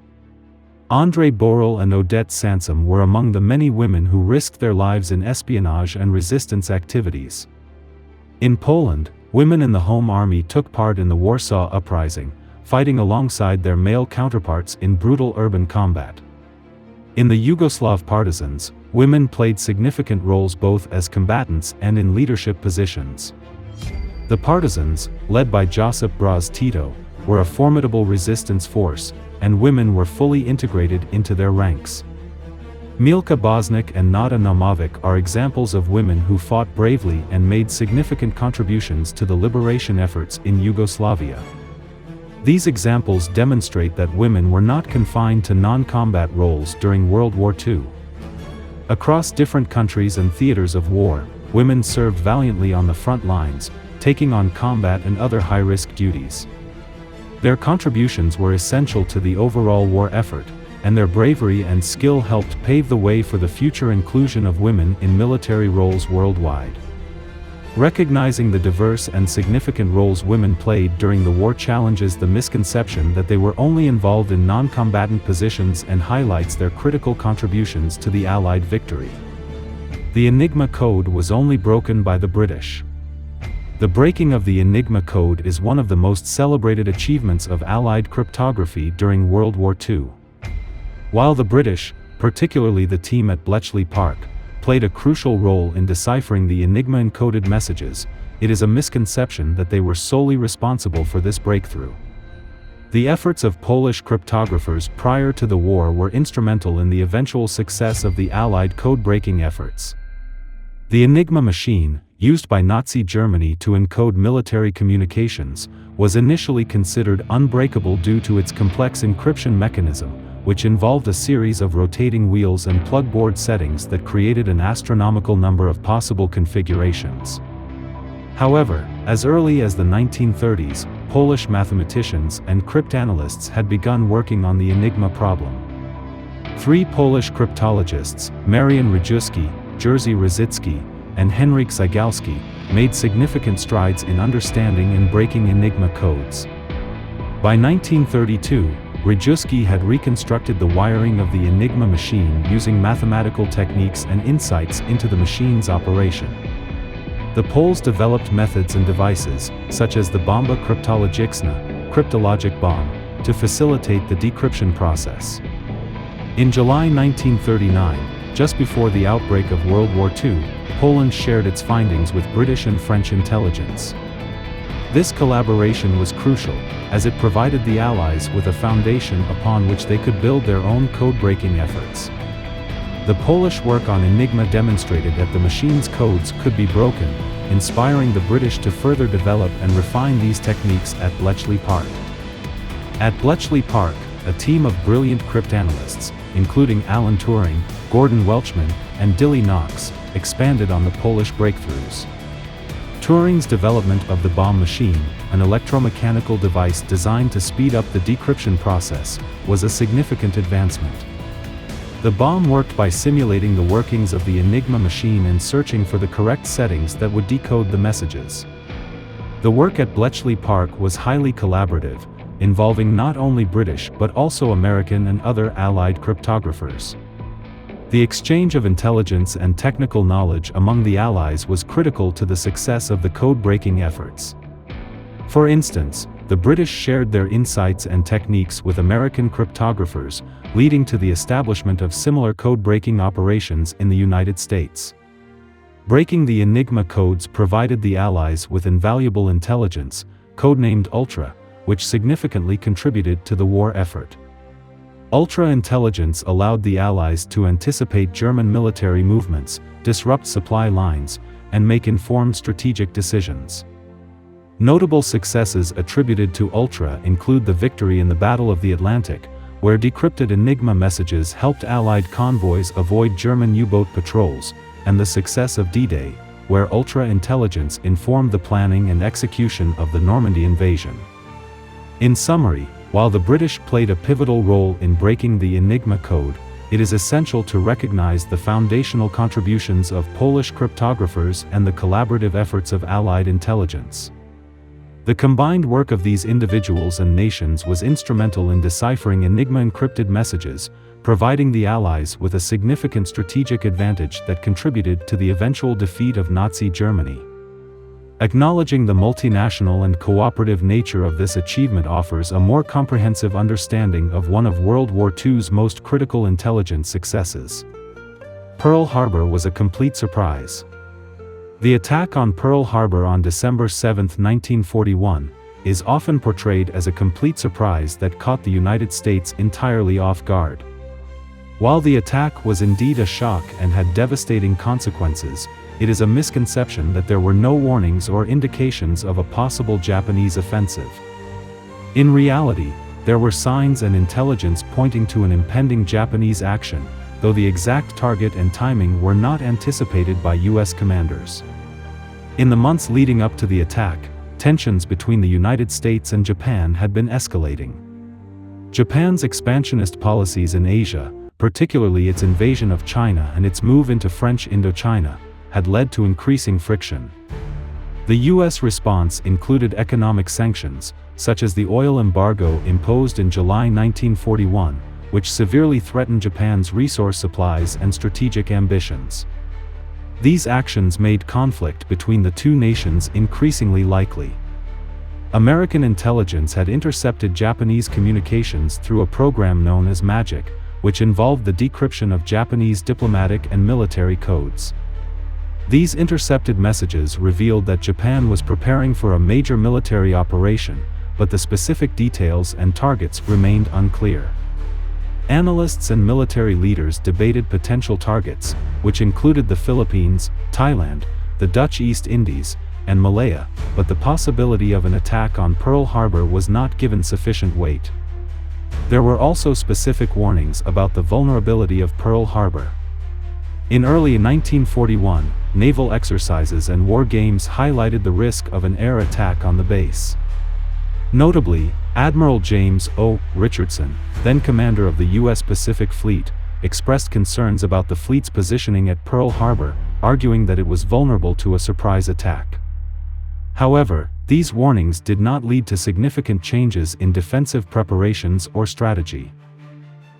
Speaker 1: André Borel and Odette Sansom were among the many women who risked their lives in espionage and resistance activities. In Poland, women in the Home Army took part in the Warsaw Uprising, fighting alongside their male counterparts in brutal urban combat. In the Yugoslav partisans, women played significant roles both as combatants and in leadership positions. The partisans, led by Josip Broz Tito, were a formidable resistance force, and women were fully integrated into their ranks. Milka Bosnik and Nada Naumovic are examples of women who fought bravely and made significant contributions to the liberation efforts in Yugoslavia. These examples demonstrate that women were not confined to non-combat roles during World War II. Across different countries and theaters of war, women served valiantly on the front lines, taking on combat and other high-risk duties. Their contributions were essential to the overall war effort, and their bravery and skill helped pave the way for the future inclusion of women in military roles worldwide. Recognizing the diverse and significant roles women played during the war challenges the misconception that they were only involved in non-combatant positions and highlights their critical contributions to the Allied victory. The Enigma Code was only broken by the British. The breaking of the Enigma Code is one of the most celebrated achievements of Allied cryptography during World War II. While the British, particularly the team at Bletchley Park, played a crucial role in deciphering the Enigma-encoded messages, it is a misconception that they were solely responsible for this breakthrough. The efforts of Polish cryptographers prior to the war were instrumental in the eventual success of the Allied code-breaking efforts. The Enigma machine, used by Nazi Germany to encode military communications, was initially considered unbreakable due to its complex encryption mechanism, which involved a series of rotating wheels and plugboard settings that created an astronomical number of possible configurations. However, as early as the 1930s, Polish mathematicians and cryptanalysts had begun working on the Enigma problem. 3 Polish cryptologists, Marian Rejewski, Jerzy Rzycki, and Henryk Zygalski, made significant strides in understanding and breaking Enigma codes. By 1932, Rejewski had reconstructed the wiring of the Enigma machine using mathematical techniques and insights into the machine's operation. The Poles developed methods and devices, such as the bomba kryptologiczna, cryptologic bomb, to facilitate the decryption process. In July 1939, just before the outbreak of World War II, Poland shared its findings with British and French intelligence. This collaboration was crucial, as it provided the Allies with a foundation upon which they could build their own code-breaking efforts. The Polish work on Enigma demonstrated that the machine's codes could be broken, inspiring the British to further develop and refine these techniques at Bletchley Park. At Bletchley Park, a team of brilliant cryptanalysts, including Alan Turing, Gordon Welchman, and Dilly Knox, expanded on the Polish breakthroughs. Turing's development of the bomb machine, an electromechanical device designed to speed up the decryption process, was a significant advancement. The bomb worked by simulating the workings of the Enigma machine and searching for the correct settings that would decode the messages. The work at Bletchley Park was highly collaborative, involving not only British but also American and other Allied cryptographers. The exchange of intelligence and technical knowledge among the Allies was critical to the success of the code-breaking efforts. For instance, the British shared their insights and techniques with American cryptographers, leading to the establishment of similar code-breaking operations in the United States. Breaking the Enigma codes provided the Allies with invaluable intelligence, codenamed Ultra, which significantly contributed to the war effort. Ultra-intelligence allowed the Allies to anticipate German military movements, disrupt supply lines, and make informed strategic decisions. Notable successes attributed to Ultra include the victory in the Battle of the Atlantic, where decrypted Enigma messages helped Allied convoys avoid German U-boat patrols, and the success of D-Day, where Ultra-intelligence informed the planning and execution of the Normandy invasion. In summary, while the British played a pivotal role in breaking the Enigma code, it is essential to recognize the foundational contributions of Polish cryptographers and the collaborative efforts of Allied intelligence. The combined work of these individuals and nations was instrumental in deciphering Enigma encrypted messages, providing the Allies with a significant strategic advantage that contributed to the eventual defeat of Nazi Germany. Acknowledging the multinational and cooperative nature of this achievement offers a more comprehensive understanding of one of World War II's most critical intelligence successes. Pearl Harbor was a complete surprise. The attack on Pearl Harbor on December 7, 1941, is often portrayed as a complete surprise that caught the United States entirely off guard. While the attack was indeed a shock and had devastating consequences, it is a misconception that there were no warnings or indications of a possible Japanese offensive. In reality, there were signs and intelligence pointing to an impending Japanese action, though the exact target and timing were not anticipated by U.S. commanders. In the months leading up to the attack, tensions between the United States and Japan had been escalating. Japan's expansionist policies in Asia, particularly its invasion of China and its move into French Indochina, had led to increasing friction. The U.S. response included economic sanctions, such as the oil embargo imposed in July 1941, which severely threatened Japan's resource supplies and strategic ambitions. These actions made conflict between the two nations increasingly likely. American intelligence had intercepted Japanese communications through a program known as MAGIC, which involved the decryption of Japanese diplomatic and military codes. These intercepted messages revealed that Japan was preparing for a major military operation, but the specific details and targets remained unclear. Analysts and military leaders debated potential targets, which included the Philippines, Thailand, the Dutch East Indies, and Malaya, but the possibility of an attack on Pearl Harbor was not given sufficient weight. There were also specific warnings about the vulnerability of Pearl Harbor. In early 1941, naval exercises and war games highlighted the risk of an air attack on the base. Notably, Admiral James O. Richardson, then commander of the U.S. Pacific Fleet, expressed concerns about the fleet's positioning at Pearl Harbor, arguing that it was vulnerable to a surprise attack. However, these warnings did not lead to significant changes in defensive preparations or strategy.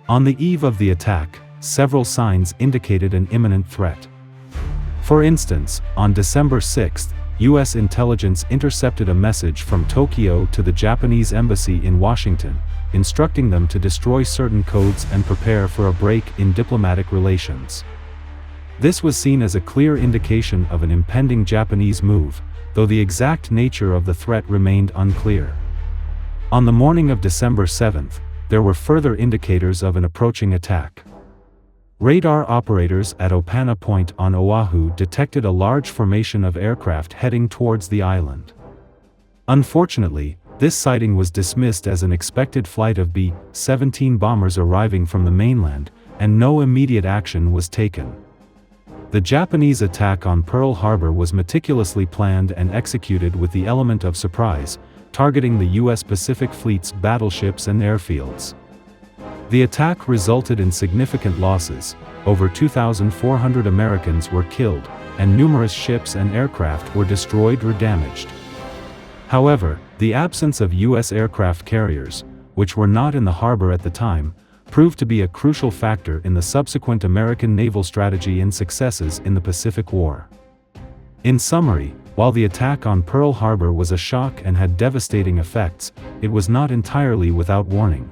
Speaker 1: On the eve of the attack, several signs indicated an imminent threat. For instance, on December 6, U.S. intelligence intercepted a message from Tokyo to the Japanese embassy in Washington, instructing them to destroy certain codes and prepare for a break in diplomatic relations. This was seen as a clear indication of an impending Japanese move, though the exact nature of the threat remained unclear. On the morning of December 7, there were further indicators of an approaching attack. Radar operators at Opana Point on Oahu detected a large formation of aircraft heading towards the island. Unfortunately, this sighting was dismissed as an expected flight of B-17 bombers arriving from the mainland, and no immediate action was taken. The Japanese attack on Pearl Harbor was meticulously planned and executed with the element of surprise, targeting the U.S. Pacific Fleet's battleships and airfields. The attack resulted in significant losses. Over 2,400 Americans were killed, and numerous ships and aircraft were destroyed or damaged. However, the absence of U.S. aircraft carriers, which were not in the harbor at the time, proved to be a crucial factor in the subsequent American naval strategy and successes in the Pacific War. In summary, while the attack on Pearl Harbor was a shock and had devastating effects, it was not entirely without warning.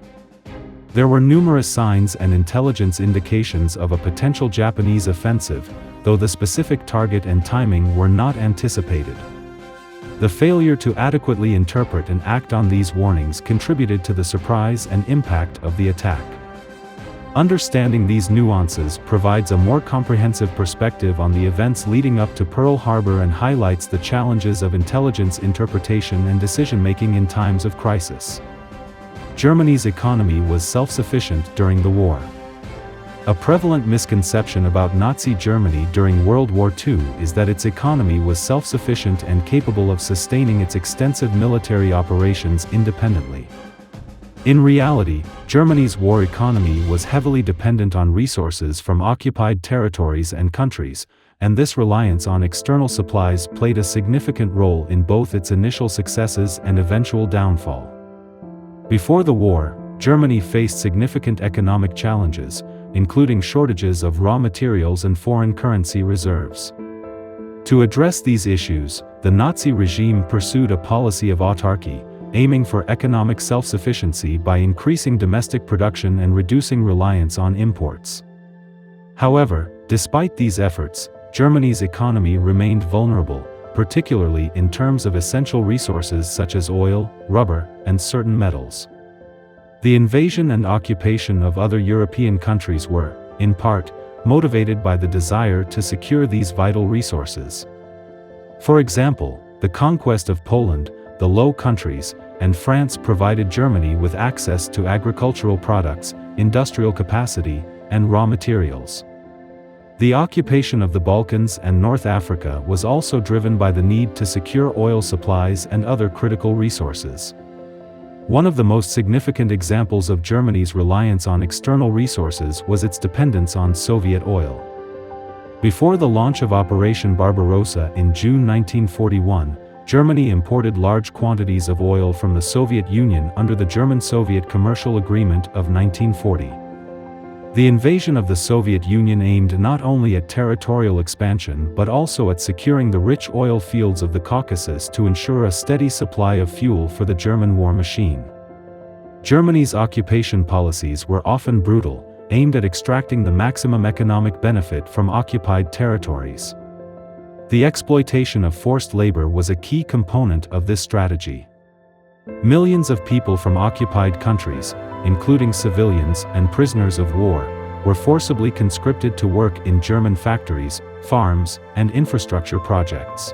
Speaker 1: There were numerous signs and intelligence indications of a potential Japanese offensive, though the specific target and timing were not anticipated. The failure to adequately interpret and act on these warnings contributed to the surprise and impact of the attack. Understanding these nuances provides a more comprehensive perspective on the events leading up to Pearl Harbor and highlights the challenges of intelligence interpretation and decision-making in times of crisis. Germany's economy was self-sufficient during the war. A prevalent misconception about Nazi Germany during World War II is that its economy was self-sufficient and capable of sustaining its extensive military operations independently. In reality, Germany's war economy was heavily dependent on resources from occupied territories and countries, and this reliance on external supplies played a significant role in both its initial successes and eventual downfall. Before the war, Germany faced significant economic challenges, including shortages of raw materials and foreign currency reserves. To address these issues, the Nazi regime pursued a policy of autarky, aiming for economic self-sufficiency by increasing domestic production and reducing reliance on imports. However, despite these efforts, Germany's economy remained vulnerable, particularly in terms of essential resources such as oil, rubber, and certain metals. The invasion and occupation of other European countries were, in part, motivated by the desire to secure these vital resources. For example, the conquest of Poland, the Low Countries, and France provided Germany with access to agricultural products, industrial capacity, and raw materials. The occupation of the Balkans and North Africa was also driven by the need to secure oil supplies and other critical resources. One of the most significant examples of Germany's reliance on external resources was its dependence on Soviet oil. Before the launch of Operation Barbarossa in June 1941, Germany imported large quantities of oil from the Soviet Union under the German-Soviet Commercial Agreement of 1940. The invasion of the Soviet Union aimed not only at territorial expansion but also at securing the rich oil fields of the Caucasus to ensure a steady supply of fuel for the German war machine. Germany's occupation policies were often brutal, aimed at extracting the maximum economic benefit from occupied territories. The exploitation of forced labor was a key component of this strategy. Millions of people from occupied countries, including civilians and prisoners of war, were forcibly conscripted to work in German factories, farms, and infrastructure projects.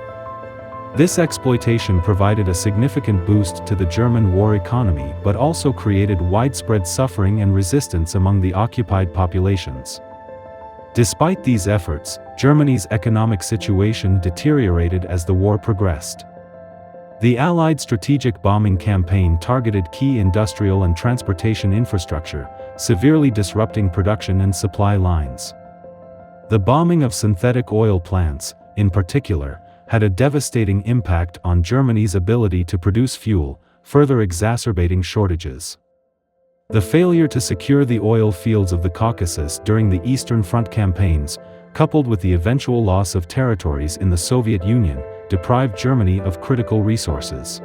Speaker 1: This exploitation provided a significant boost to the German war economy but also created widespread suffering and resistance among the occupied populations. Despite these efforts, Germany's economic situation deteriorated as the war progressed. The Allied strategic bombing campaign targeted key industrial and transportation infrastructure, severely disrupting production and supply lines. The bombing of synthetic oil plants, in particular, had a devastating impact on Germany's ability to produce fuel, further exacerbating shortages. The failure to secure the oil fields of the Caucasus during the Eastern Front campaigns, coupled with the eventual loss of territories in the Soviet Union, deprived Germany of critical resources.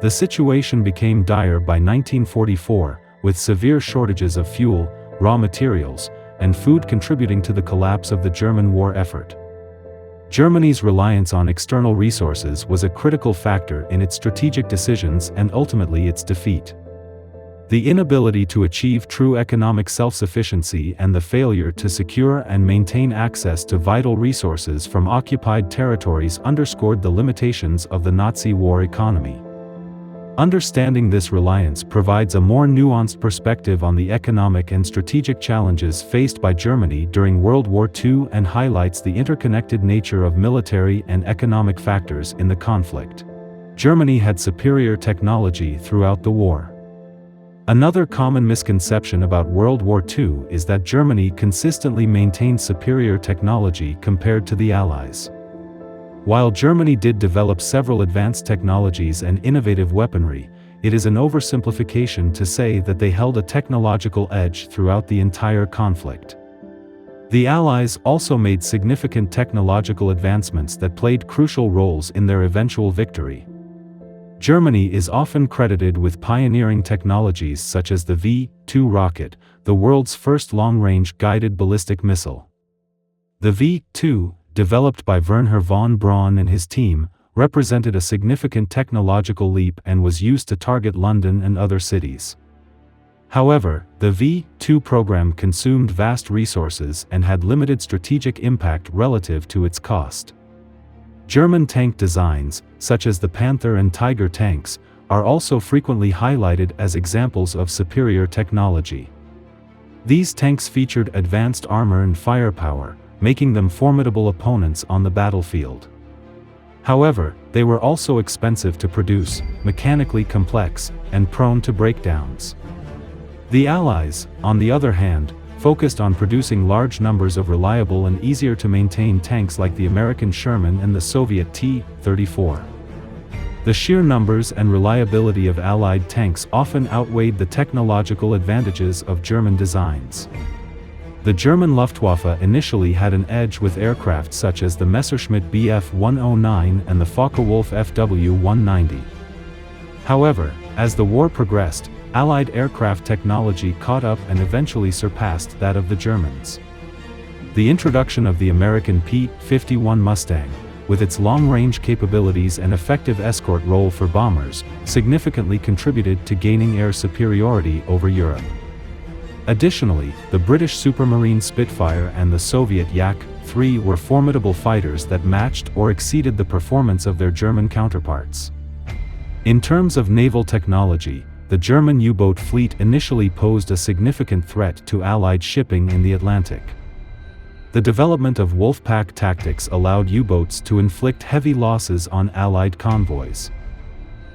Speaker 1: The situation became dire by 1944, with severe shortages of fuel, raw materials, and food contributing to the collapse of the German war effort. Germany's reliance on external resources was a critical factor in its strategic decisions and ultimately its defeat. The inability to achieve true economic self-sufficiency and the failure to secure and maintain access to vital resources from occupied territories underscored the limitations of the Nazi war economy. Understanding this reliance provides a more nuanced perspective on the economic and strategic challenges faced by Germany during World War II and highlights the interconnected nature of military and economic factors in the conflict. Germany had superior technology throughout the war. Another common misconception about World War II is that Germany consistently maintained superior technology compared to the Allies. While Germany did develop several advanced technologies and innovative weaponry, it is an oversimplification to say that they held a technological edge throughout the entire conflict. The Allies also made significant technological advancements that played crucial roles in their eventual victory. Germany is often credited with pioneering technologies such as the V-2 rocket, the world's first long-range guided ballistic missile. The V-2, developed by Wernher von Braun and his team, represented a significant technological leap and was used to target London and other cities. However, the V-2 program consumed vast resources and had limited strategic impact relative to its cost. German tank designs, such as the Panther and Tiger tanks, are also frequently highlighted as examples of superior technology. These tanks featured advanced armor and firepower, making them formidable opponents on the battlefield. However, they were also expensive to produce, mechanically complex, and prone to breakdowns. The Allies, on the other hand, focused on producing large numbers of reliable and easier-to-maintain tanks like the American Sherman and the Soviet T-34. The sheer numbers and reliability of Allied tanks often outweighed the technological advantages of German designs. The German Luftwaffe initially had an edge with aircraft such as the Messerschmitt Bf 109 and the Focke-Wulf Fw 190. However, as the war progressed, Allied aircraft technology caught up and eventually surpassed that of the Germans. The introduction of the American P-51 Mustang, with its long-range capabilities and effective escort role for bombers, significantly contributed to gaining air superiority over Europe. Additionally, the British Supermarine Spitfire and the Soviet Yak-3 were formidable fighters that matched or exceeded the performance of their German counterparts. In terms of naval technology, the German U-boat fleet initially posed a significant threat to Allied shipping in the Atlantic. The development of Wolfpack tactics allowed U-boats to inflict heavy losses on Allied convoys.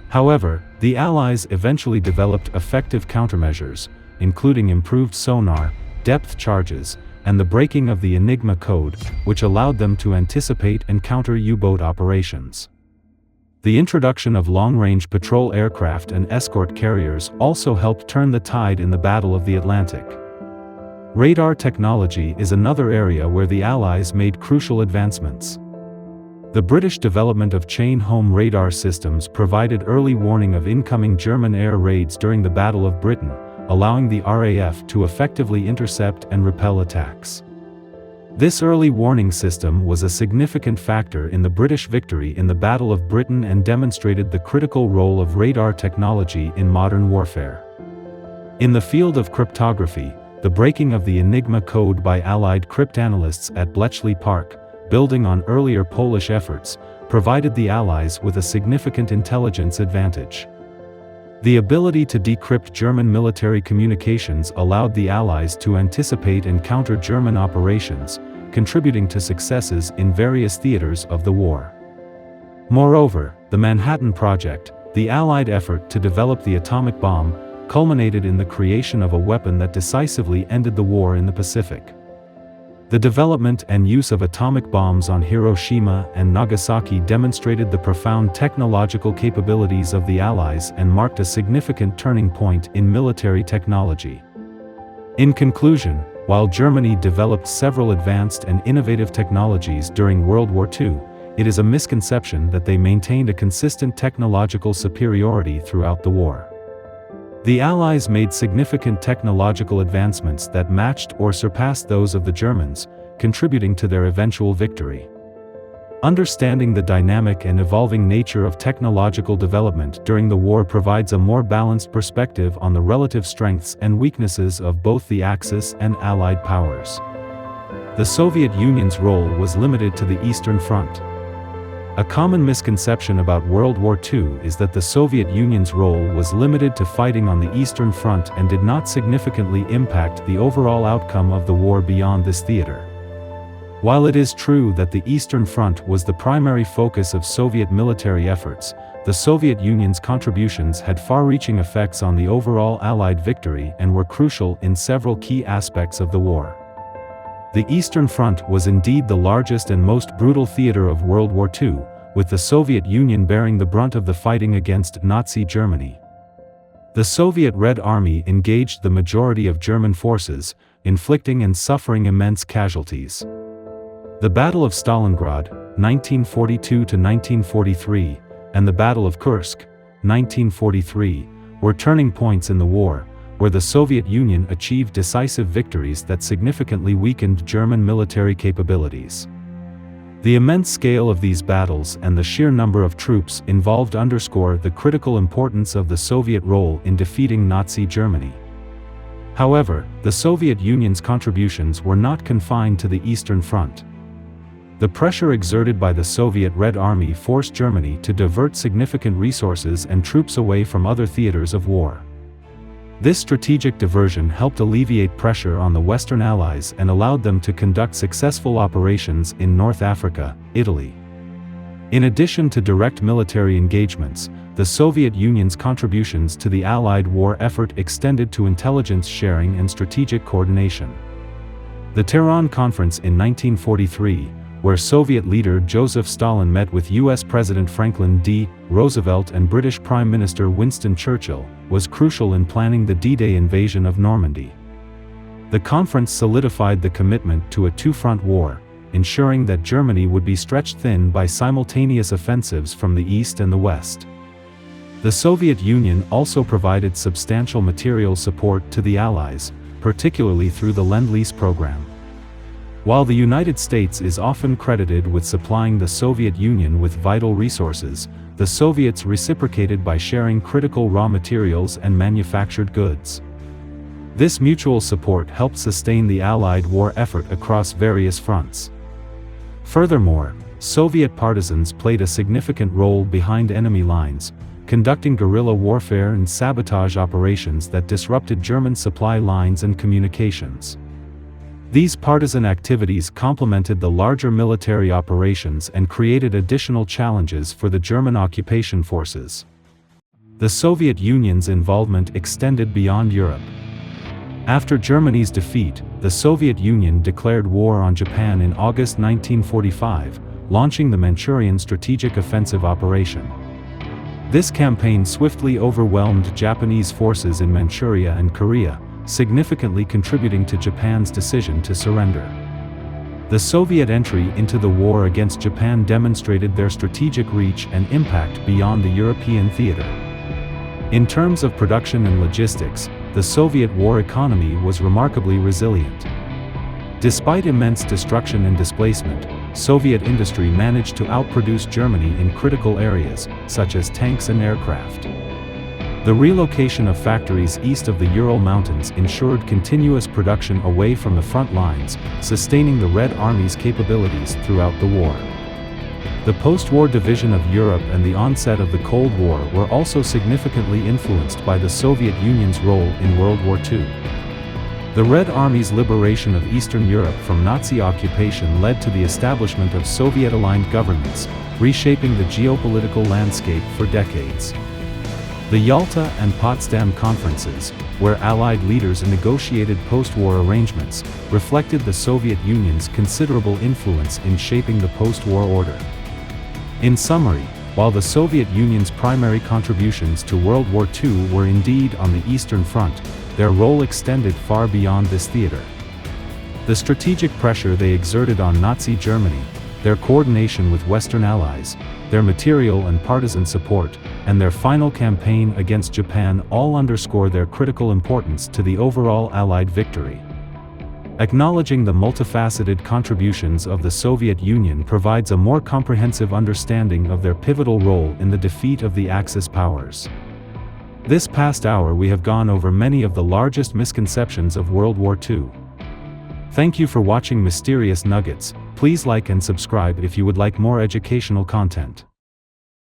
Speaker 1: However, the Allies eventually developed effective countermeasures, including improved sonar, depth charges, and the breaking of the Enigma code, which allowed them to anticipate and counter U-boat operations. The introduction of long-range patrol aircraft and escort carriers also helped turn the tide in the Battle of the Atlantic. Radar technology is another area where the Allies made crucial advancements. The British development of chain-home radar systems provided early warning of incoming German air raids during the Battle of Britain, allowing the RAF to effectively intercept and repel attacks. This early warning system was a significant factor in the British victory in the Battle of Britain and demonstrated the critical role of radar technology in modern warfare. In the field of cryptography, the breaking of the Enigma code by Allied cryptanalysts at Bletchley Park, building on earlier Polish efforts, provided the Allies with a significant intelligence advantage. The ability to decrypt German military communications allowed the Allies to anticipate and counter German operations, contributing to successes in various theaters of the war. Moreover, the Manhattan Project, the Allied effort to develop the atomic bomb, culminated in the creation of a weapon that decisively ended the war in the Pacific. The development and use of atomic bombs on Hiroshima and Nagasaki demonstrated the profound technological capabilities of the Allies and marked a significant turning point in military technology. In conclusion, while Germany developed several advanced and innovative technologies during World War II, it is a misconception that they maintained a consistent technological superiority throughout the war. The Allies made significant technological advancements that matched or surpassed those of the Germans, contributing to their eventual victory. Understanding the dynamic and evolving nature of technological development during the war provides a more balanced perspective on the relative strengths and weaknesses of both the Axis and Allied powers. The Soviet Union's role was limited to the Eastern Front. A common misconception about World War II is that the Soviet Union's role was limited to fighting on the Eastern Front and did not significantly impact the overall outcome of the war beyond this theater. While it is true that the Eastern Front was the primary focus of Soviet military efforts, the Soviet Union's contributions had far-reaching effects on the overall Allied victory and were crucial in several key aspects of the war. The Eastern Front was indeed the largest and most brutal theater of World War II, with the Soviet Union bearing the brunt of the fighting against Nazi Germany. The Soviet Red Army engaged the majority of German forces, inflicting and suffering immense casualties. The Battle of Stalingrad, 1942–1943, and the Battle of Kursk, 1943, were turning points in the war, where the Soviet Union achieved decisive victories that significantly weakened German military capabilities. The immense scale of these battles and the sheer number of troops involved underscore the critical importance of the Soviet role in defeating Nazi Germany. However, the Soviet Union's contributions were not confined to the Eastern Front. The pressure exerted by the Soviet Red Army forced Germany to divert significant resources and troops away from other theaters of war. This strategic diversion helped alleviate pressure on the Western Allies and allowed them to conduct successful operations in North Africa, Italy. In addition to direct military engagements, the Soviet Union's contributions to the Allied war effort extended to intelligence sharing and strategic coordination. The Tehran Conference in 1943, where Soviet leader Joseph Stalin met with U.S. President Franklin D. Roosevelt and British Prime Minister Winston Churchill, was crucial in planning the D-Day invasion of Normandy. The conference solidified the commitment to a two-front war, ensuring that Germany would be stretched thin by simultaneous offensives from the east and the west. The Soviet Union also provided substantial material support to the Allies, particularly through the Lend-Lease program. While the United States is often credited with supplying the Soviet Union with vital resources, the Soviets reciprocated by sharing critical raw materials and manufactured goods. This mutual support helped sustain the Allied war effort across various fronts. Furthermore, Soviet partisans played a significant role behind enemy lines, conducting guerrilla warfare and sabotage operations that disrupted German supply lines and communications. These partisan activities complemented the larger military operations and created additional challenges for the German occupation forces. The Soviet Union's involvement extended beyond Europe. After Germany's defeat, the Soviet Union declared war on Japan in August 1945, launching the Manchurian Strategic Offensive Operation. This campaign swiftly overwhelmed Japanese forces in Manchuria and Korea, significantly contributing to Japan's decision to surrender. The Soviet entry into the war against Japan demonstrated their strategic reach and impact beyond the European theater. In terms of production and logistics, the Soviet war economy was remarkably resilient. Despite immense destruction and displacement, Soviet industry managed to outproduce Germany in critical areas, such as tanks and aircraft. The relocation of factories east of the Ural Mountains ensured continuous production away from the front lines, sustaining the Red Army's capabilities throughout the war. The post-war division of Europe and the onset of the Cold War were also significantly influenced by the Soviet Union's role in World War II. The Red Army's liberation of Eastern Europe from Nazi occupation led to the establishment of Soviet-aligned governments, reshaping the geopolitical landscape for decades. The Yalta and Potsdam conferences, where Allied leaders negotiated post-war arrangements, reflected the Soviet Union's considerable influence in shaping the post-war order. In summary, while the Soviet Union's primary contributions to World War II were indeed on the Eastern Front, their role extended far beyond this theater. The strategic pressure they exerted on Nazi Germany, their coordination with Western allies, their material and partisan support, and their final campaign against Japan all underscore their critical importance to the overall Allied victory. Acknowledging the multifaceted contributions of the Soviet Union provides a more comprehensive understanding of their pivotal role in the defeat of the Axis powers. This past hour we have gone over many of the largest misconceptions of World War II. Thank you for watching Mysterious Nuggets. Please like and subscribe if you would like more educational content.